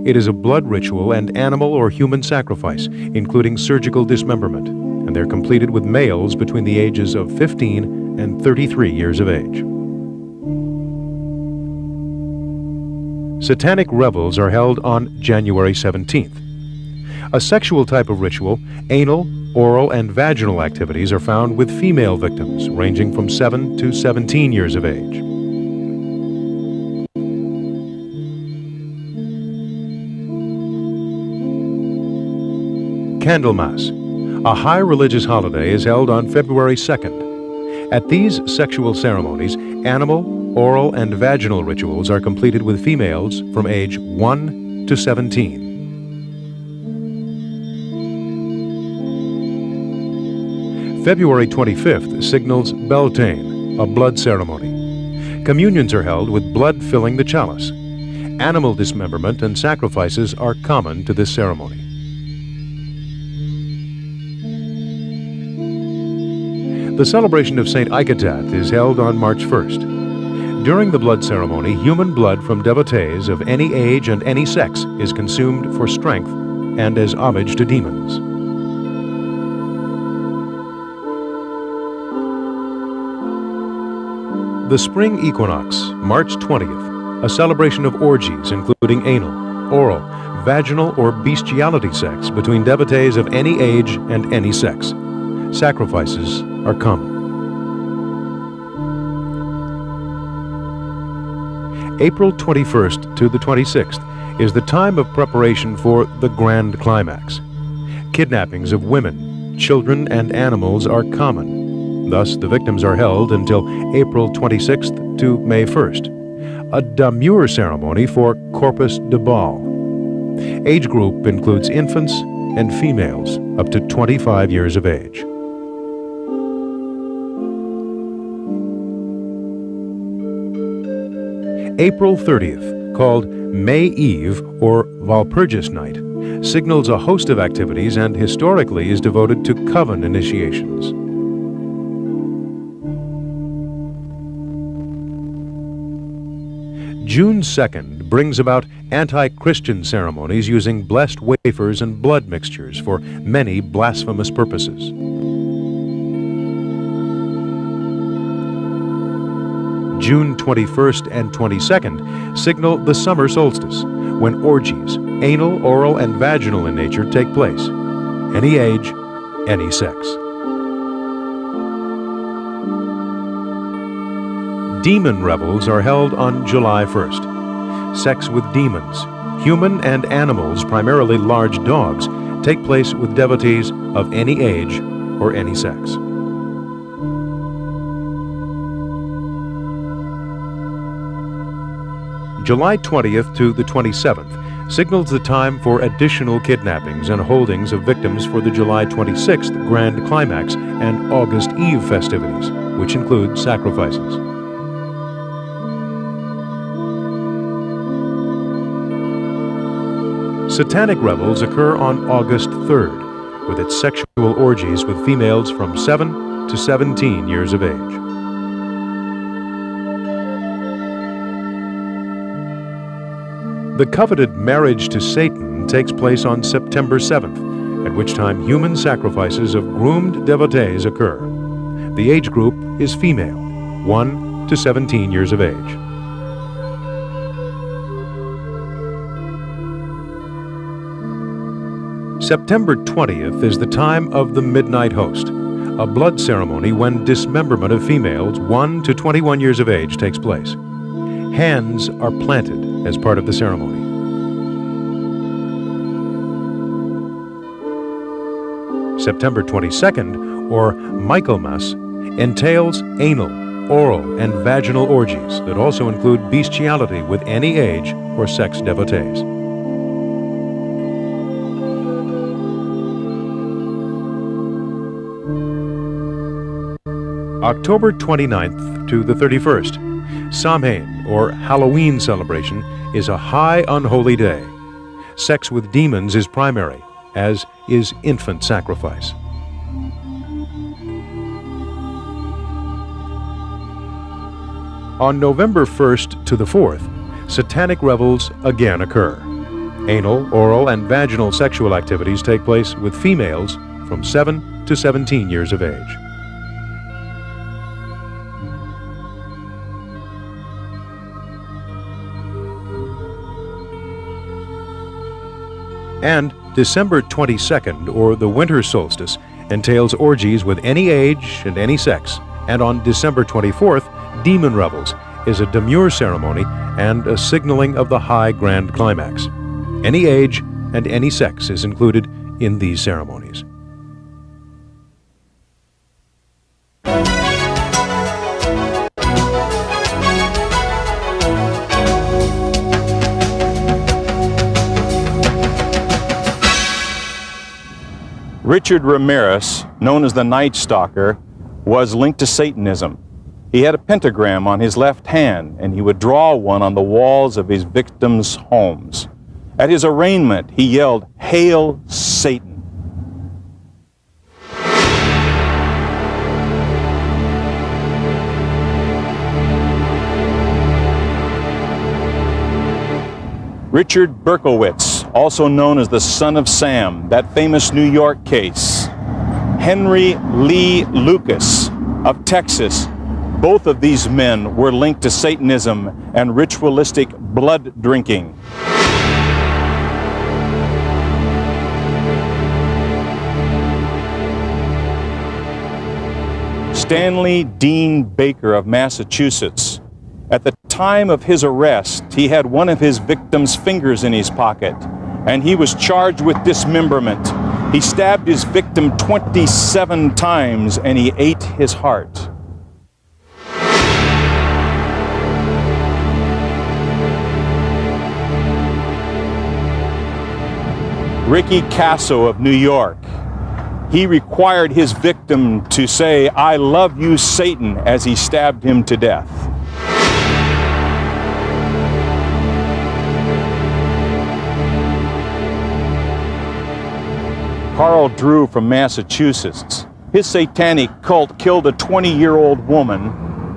It is a blood ritual and animal or human sacrifice, including surgical dismemberment, and they're completed with males between the ages of 15 and 33 years of age. Satanic revels are held on January 17th. A sexual type of ritual, anal, oral, and vaginal activities are found with female victims ranging from 7 to 17 years of age. Candlemas, a high religious holiday, is held on February 2nd. At these sexual ceremonies, animal, oral, and vaginal rituals are completed with females from age 1 to 17. February 25th signals Beltane, a blood ceremony. Communions are held with blood filling the chalice. Animal dismemberment and sacrifices are common to this ceremony. The celebration of St. Icatat is held on March 1st. During the blood ceremony, human blood from devotees of any age and any sex is consumed for strength and as homage to demons. The spring equinox, March 20th, a celebration of orgies including anal, oral, vaginal, or bestiality sex between devotees of any age and any sex. Sacrifices are common. April 21st to the 26th is the time of preparation for the grand climax. Kidnappings of women, children, and animals are common. Thus, the victims are held until April 26th to May 1st. A demure ceremony for corpus de ball. Age group includes infants and females up to 25 years of age. April 30th, called May Eve or Walpurgis Night, signals a host of activities and historically is devoted to coven initiations. June 2nd brings about anti-Christian ceremonies using blessed wafers and blood mixtures for many blasphemous purposes. June 21st and 22nd signal the summer solstice, when orgies, anal, oral, and vaginal in nature, take place. Any age, any sex. Demon revels are held on July 1st. Sex with demons, human and animals, primarily large dogs, take place with devotees of any age or any sex. July 20th to the 27th signals the time for additional kidnappings and holdings of victims for the July 26th Grand Climax and August Eve festivities, which include sacrifices. Satanic revels occur on August 3rd, with its sexual orgies with females from 7 to 17 years of age. The coveted marriage to Satan takes place on September 7th, at which time human sacrifices of groomed devotees occur. The age group is female, 1 to 17 years of age. September 20th is the time of the Midnight Host, a blood ceremony when dismemberment of females 1 to 21 years of age takes place. Hands are planted as part of the ceremony. September 22nd, or Michaelmas, entails anal, oral, and vaginal orgies that also include bestiality with any age or sex devotees. October 29th to the 31st, Samhain, or Halloween celebration, is a high unholy day. Sex with demons is primary, as is infant sacrifice. On November 1st to the 4th, Satanic revels again occur. Anal, oral, and vaginal sexual activities take place with females from 7 to 17 years of age. And December 22nd, or the winter solstice, entails orgies with any age and any sex. And on December 24th, Demon Revels is a demure ceremony and a signaling of the high grand climax. Any age and any sex is included in these ceremonies. Richard Ramirez, known as the Night Stalker, was linked to Satanism. He had a pentagram on his left hand, and he would draw one on the walls of his victims' homes. At his arraignment, he yelled, "Hail Satan!" Richard Berkowitz, also known as the Son of Sam, that famous New York case. Henry Lee Lucas of Texas. Both of these men were linked to Satanism and ritualistic blood drinking. Stanley Dean Baker of Massachusetts. At the time of his arrest, he had one of his victim's fingers in his pocket, and he was charged with dismemberment. He stabbed his victim 27 times, and he ate his heart. Ricky Casso of New York. He required his victim to say, "I love you, Satan," as he stabbed him to death. Carl Drew from Massachusetts. His satanic cult killed a 20-year-old woman,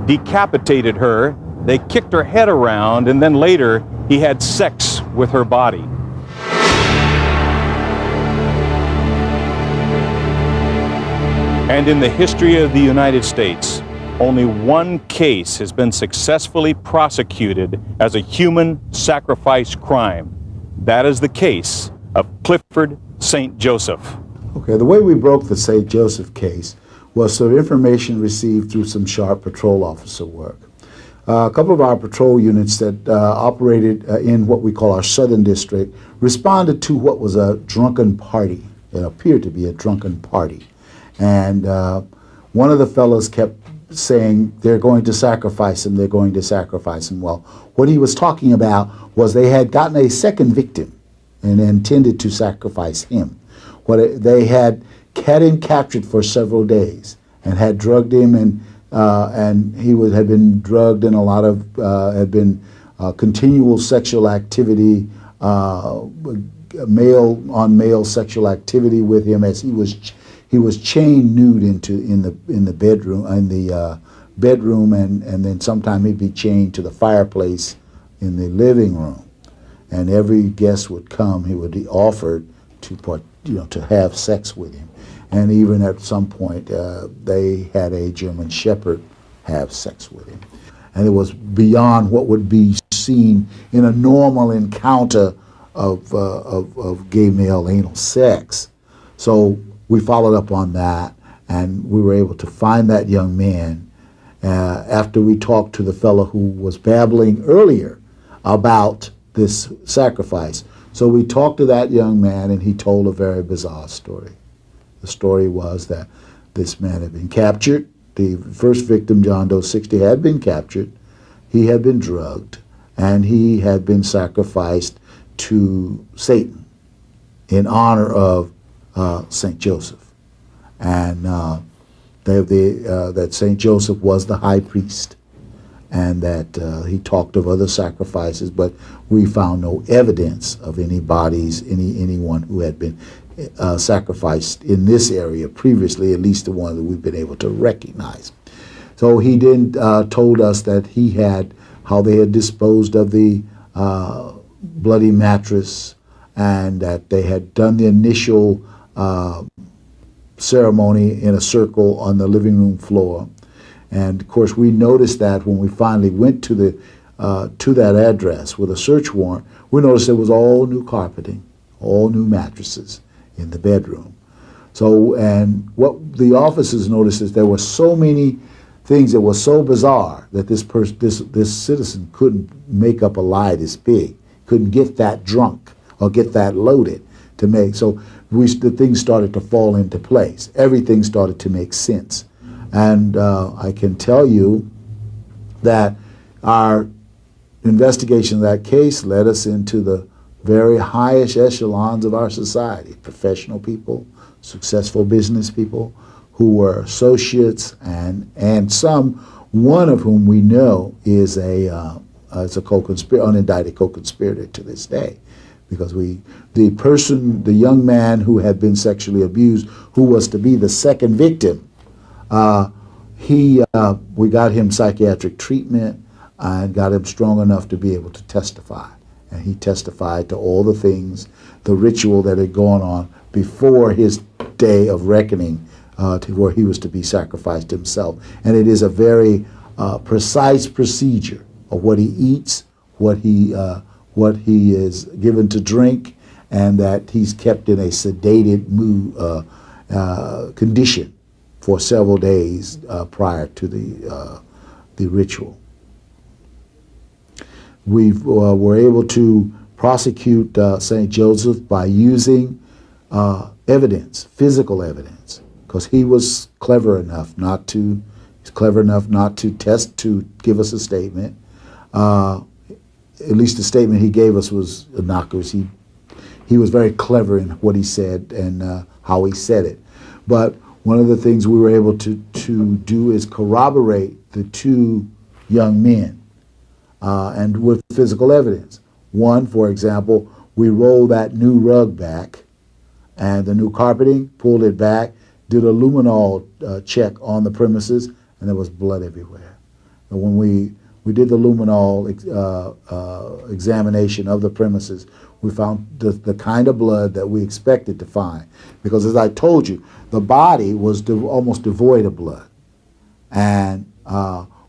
decapitated her, they kicked her head around, and then later he had sex with her body. And in the history of the United States, only one case has been successfully prosecuted as a human sacrifice crime. That is the case of Clifford St. Joseph. Okay, the way we broke the St. Joseph case was through information received through some sharp patrol officer work. A couple of our patrol units that operated in what we call our Southern District responded to what was a drunken party. It appeared to be a drunken party. And one of the fellows kept saying, they're going to sacrifice him, they're going to sacrifice him. Well, what he was talking about was they had gotten a second victim and intended to sacrifice him. They had him captured for several days and had drugged him, and he had been drugged, and a lot of had been continual sexual activity, male on male sexual activity with him as he was chained nude in the bedroom, and then sometime he'd be chained to the fireplace in the living room, and every guest would come, he would be offered to have sex with him, and even at some point they had a German Shepherd have sex with him, and it was beyond what would be seen in a normal encounter of gay male anal sex. So we followed up on that, and we were able to find that young man after we talked to the fellow who was babbling earlier about this sacrifice. So we talked to that young man, and he told a very bizarre story. The story was that this man had been captured. The first victim, John Doe 60, had been captured. He had been drugged, and he had been sacrificed to Satan in honor of St. Joseph, and that St. Joseph was the high priest, and that he talked of other sacrifices, but we found no evidence of any bodies, anyone who had been sacrificed in this area previously, at least the one that we've been able to recognize. So he then told us that how they had disposed of the bloody mattress, and that they had done the initial ceremony in a circle on the living room floor. And of course we noticed that when we finally went to that address with a search warrant, we noticed there was all new carpeting, all new mattresses in the bedroom. So, and what the officers noticed is there were so many things that were so bizarre that this citizen couldn't make up a lie this big, couldn't get that drunk or get that loaded to make. So the things started to fall into place. Everything started to make sense. And I can tell you that our investigation of that case led us into the very highest echelons of our society, professional people, successful business people who were associates, and one of whom we know is a unindicted co-conspirator to this day. Because the young man who had been sexually abused, who was to be the second victim, we got him psychiatric treatment and got him strong enough to be able to testify. And he testified to all the things, the ritual that had gone on before his day of reckoning, to where he was to be sacrificed himself. And it is a very precise procedure of what he eats, what he is given to drink, and that he's kept in a sedated mood condition for several days prior to the ritual. We were able to prosecute St. Joseph by using evidence, physical evidence, because he was clever enough not to give us a statement. At least the statement he gave us was innocuous. He was very clever in what he said and how he said it. But one of the things we were able to do is corroborate the two young men and with physical evidence. One, for example, we rolled that new rug back and the new carpeting, pulled it back, did a luminol check on the premises, and there was blood everywhere. And when we did the luminol examination of the premises, we found the kind of blood that we expected to find. Because as I told you, the body was almost devoid of blood. And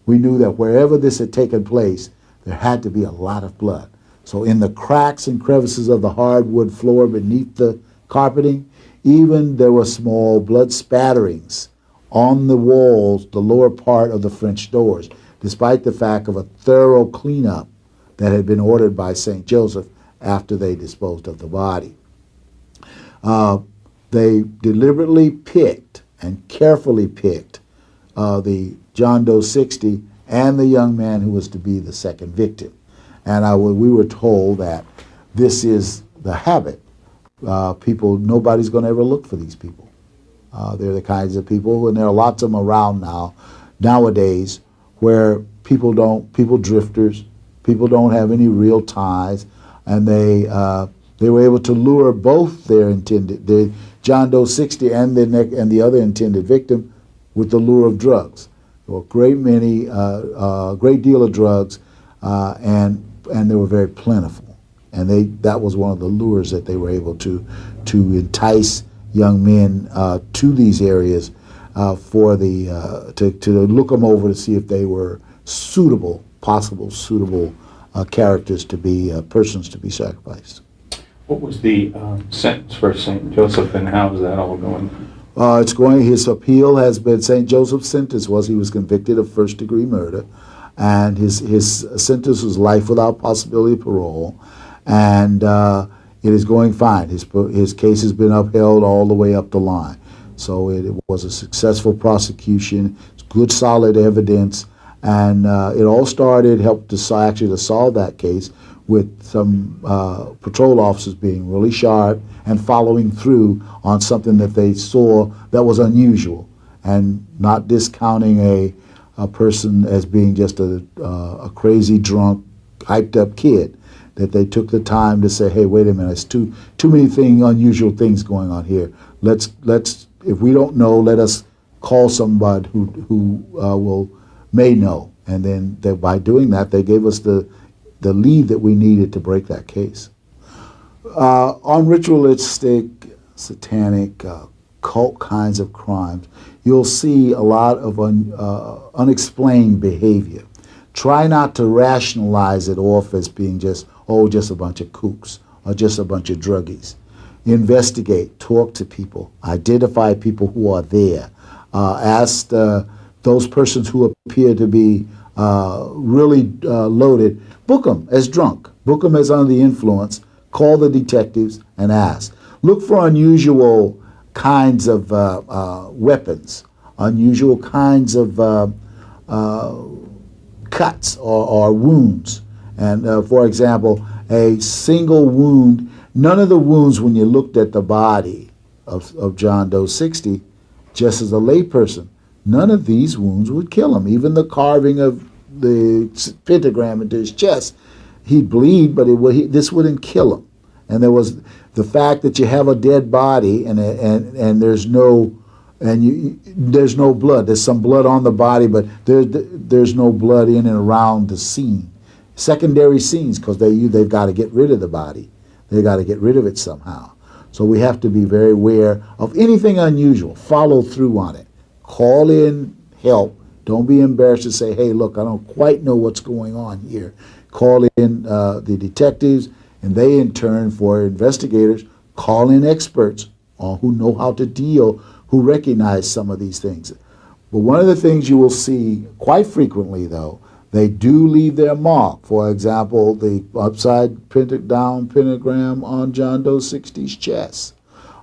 we knew that wherever this had taken place, there had to be a lot of blood. So in the cracks and crevices of the hardwood floor beneath the carpeting, even there were small blood spatterings on the walls, the lower part of the French doors, despite the fact of a thorough cleanup that had been ordered by St. Joseph after they disposed of the body. They deliberately picked and carefully picked the John Doe 60 and the young man who was to be the second victim. And we were told that this is the habit. Nobody's going to ever look for these people. They're the kinds of people, and there are lots of them around nowadays, where people drifters, people don't have any real ties, and they were able to lure both the John Doe 60 and the other intended victim with the lure of drugs. There were a great deal of drugs, and they were very plentiful. And that was one of the lures that they were able to entice young men to these areas to look them over to see if they were possible suitable characters to be persons to be sacrificed. What was the sentence for St. Joseph, and how is that all going? His appeal has been, St. Joseph's sentence he was convicted of first-degree murder, and his sentence was life without possibility of parole, and it is going fine. His case has been upheld all the way up the line. So it was a successful prosecution, it's good solid evidence, and it all helped to solve that case with some patrol officers being really sharp and following through on something that they saw that was unusual, and not discounting a person as being just a crazy, drunk, hyped up kid. That they took the time to say, hey, wait a minute, it's too many unusual things going on here. Let's if we don't know, let us call somebody who may know. And then by doing that, they gave us the lead that we needed to break that case. On ritualistic, satanic, cult kinds of crimes, you'll see a lot of unexplained behavior. Try not to rationalize it off as being just a bunch of kooks or just a bunch of druggies. Investigate, talk to people, identify people who are there. Ask those persons who appear to be really loaded, book them as drunk, book them as under the influence, call the detectives and ask. Look for unusual kinds of weapons, unusual kinds of cuts or wounds. And for example, a single wound, none of the wounds when you looked at the body of John Doe 60, just as a layperson, none of these wounds would kill him. Even the carving of the pentagram into his chest, he'd bleed, but this wouldn't kill him. And there was the fact that you have a dead body and there's no blood. There's some blood on the body, but there's no blood in and around the scene. Secondary scenes, because they've got to get rid of the body. They've got to get rid of it somehow. So we have to be very aware of anything unusual. Follow through on it. Call in help. Don't be embarrassed to say, hey, look, I don't quite know what's going on here. Call in the detectives, and they in turn, for investigators, call in experts who know how to deal who recognize some of these things. But one of the things you will see quite frequently, though, they do leave their mark. For example, the upside down pentagram on John Doe 60's chest.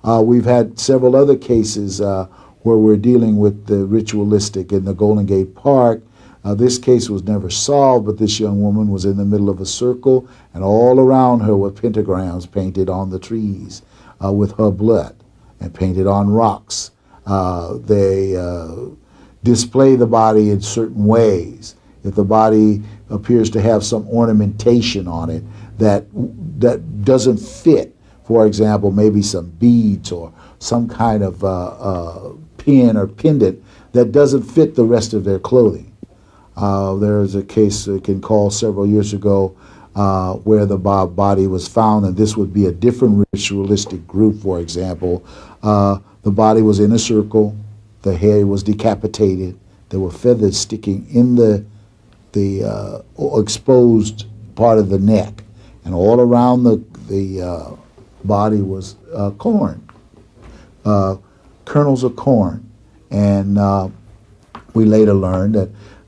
We've had several other cases where we're dealing with the ritualistic in the Golden Gate Park. This case was never solved, but this young woman was in the middle of a circle, and all around her were pentagrams painted on the trees with her blood and painted on rocks. They display the body in certain ways. If the body appears to have some ornamentation on it that doesn't fit, for example, maybe some beads or some kind of pin or pendant that doesn't fit the rest of their clothing. There is a case I can call several years ago where the body was found, and this would be a different ritualistic group, for example. The body was in a circle, the head was decapitated, there were feathers sticking in the exposed part of the neck, and all around the body was corn, kernels of corn. And we later learned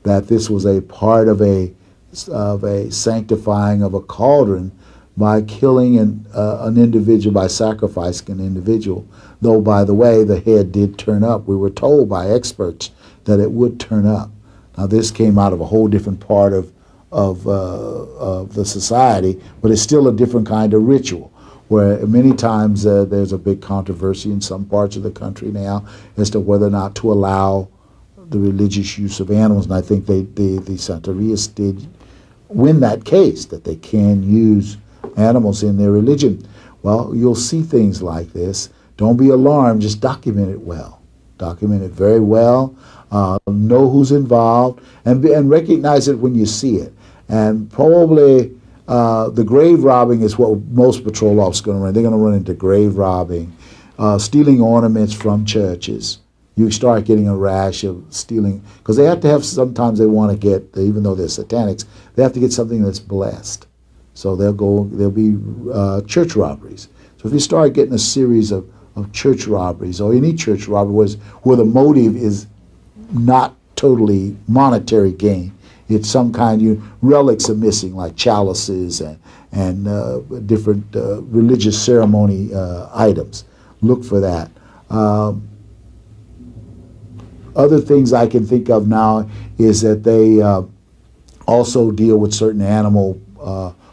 that this was a part of a sanctifying of a cauldron by killing an individual, by sacrificing an individual. Though, by the way, the head did turn up. We were told by experts that it would turn up. Now, this came out of a whole different part of the society, but it's still a different kind of ritual, where many times there's a big controversy in some parts of the country now as to whether or not to allow the religious use of animals. And I think the Santerias did win that case, that they can use animals in their religion. Well, you'll see things like this. Don't be alarmed, just document it well. Document it very well. Know who's involved, and recognize it when you see it. And probably the grave robbing is what most patrol officers are going to run. They're going to run into grave robbing, stealing ornaments from churches. You start getting a rash of stealing, because they have to have, sometimes they want to get, even though they're satanics, they have to get something that's blessed. So there'll be church robberies. So if you start getting a series of church robberies, or any church robbery where the motive is not totally monetary gain, it's some kind, relics are missing, like chalices and different religious ceremony items. Look for that. Other things I can think of now is that they also deal with certain animal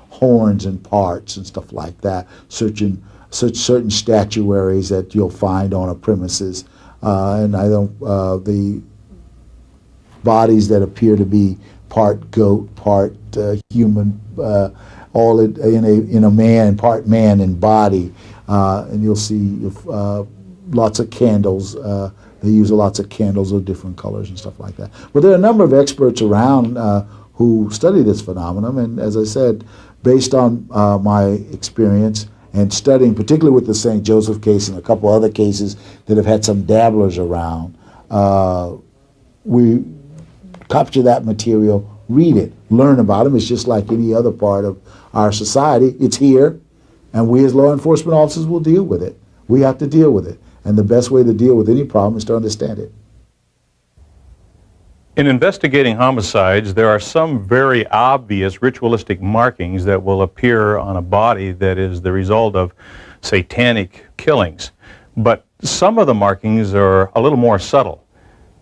horns and parts and stuff like that, certain statuaries that you'll find on a premises, and the bodies that appear to be part goat, part human, all in a man, part man in body, and you'll see lots of candles. They use lots of candles of different colors and stuff like that. But there are a number of experts around who study this phenomenon, and as I said, based on my experience and studying, particularly with the St. Joseph case and a couple other cases that have had some dabblers around, we capture that material, read it, learn about them. It's just like any other part of our society. It's here, and we as law enforcement officers will deal with it. We have to deal with it. And the best way to deal with any problem is to understand it. In investigating homicides, there are some very obvious ritualistic markings that will appear on a body that is the result of satanic killings. But some of the markings are a little more subtle.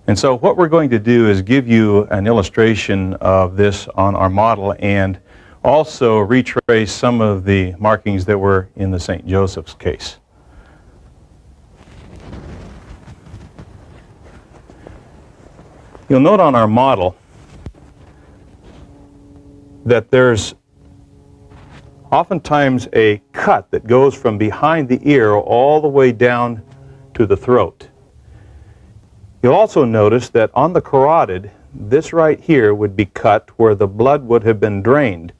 And so what we're going to do is give you an illustration of this on our model, and also retrace some of the markings that were in the St. Joseph's case. You'll note on our model that there's oftentimes a cut that goes from behind the ear all the way down to the throat. You'll also notice that on the carotid, this right here would be cut where the blood would have been drained.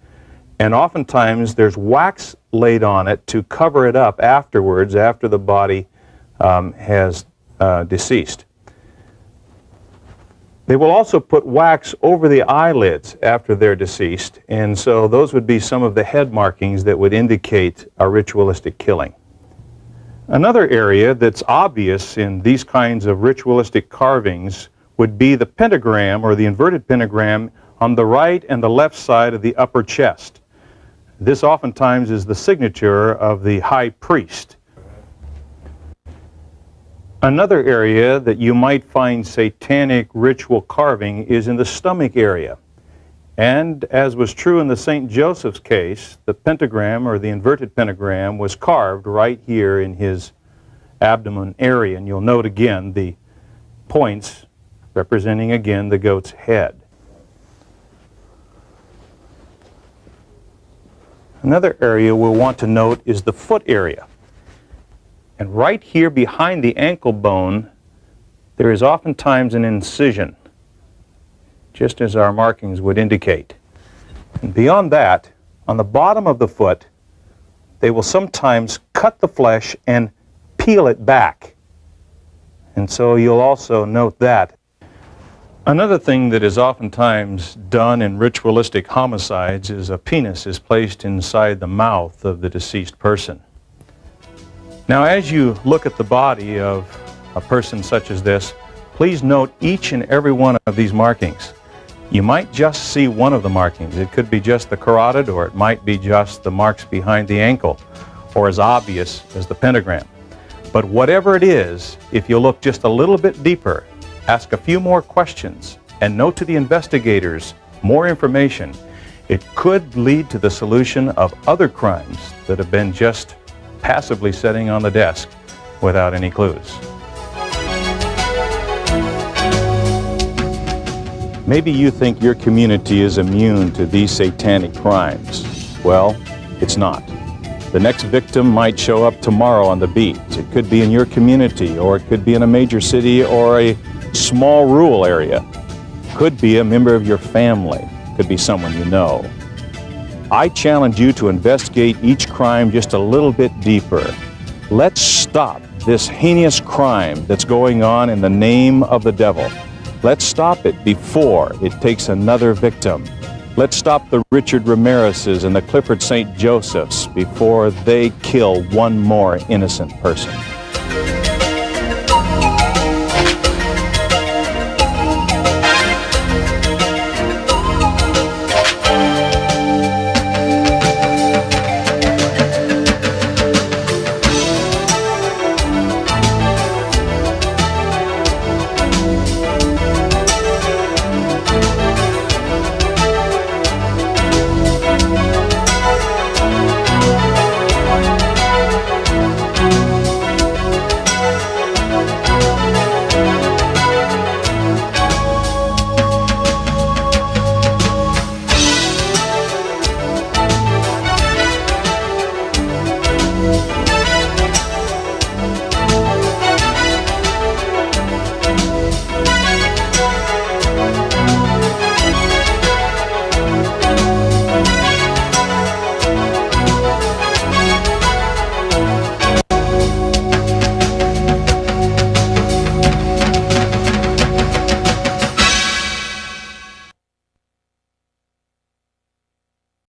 And oftentimes there's wax laid on it to cover it up afterwards, after the body has deceased. They will also put wax over the eyelids after they're deceased, and so those would be some of the head markings that would indicate a ritualistic killing. Another area that's obvious in these kinds of ritualistic carvings would be the pentagram or the inverted pentagram on the right and the left side of the upper chest. This oftentimes is the signature of the high priest. Another area that you might find satanic ritual carving is in the stomach area. And as was true in the St. Joseph's case, the pentagram or the inverted pentagram was carved right here in his abdomen area. And you'll note again the points representing again the goat's head. Another area we'll want to note is the foot area. And right here behind the ankle bone, there is oftentimes an incision, just as our markings would indicate. And beyond that, on the bottom of the foot, they will sometimes cut the flesh and peel it back. And so you'll also note that. Another thing that is oftentimes done in ritualistic homicides is a penis is placed inside the mouth of the deceased person. Now, as you look at the body of a person such as this, please note each and every one of these markings. You might just see one of the markings. It could be just the carotid, or it might be just the marks behind the ankle, or as obvious as the pentagram. But whatever it is, if you look just a little bit deeper, ask a few more questions, and note to the investigators more information, it could lead to the solution of other crimes that have been just passively sitting on the desk without any clues. Maybe you think your community is immune to these satanic crimes. Well, it's not. The next victim might show up tomorrow on the beat. It could be in your community, or it could be in a major city or a small rural area. Could be a member of your family. Could be someone you know. I challenge you to investigate each crime just a little bit deeper. Let's stop this heinous crime that's going on in the name of the devil. Let's stop it before it takes another victim. Let's stop the Richard Ramirez's and the Clifford St. Josephs before they kill one more innocent person.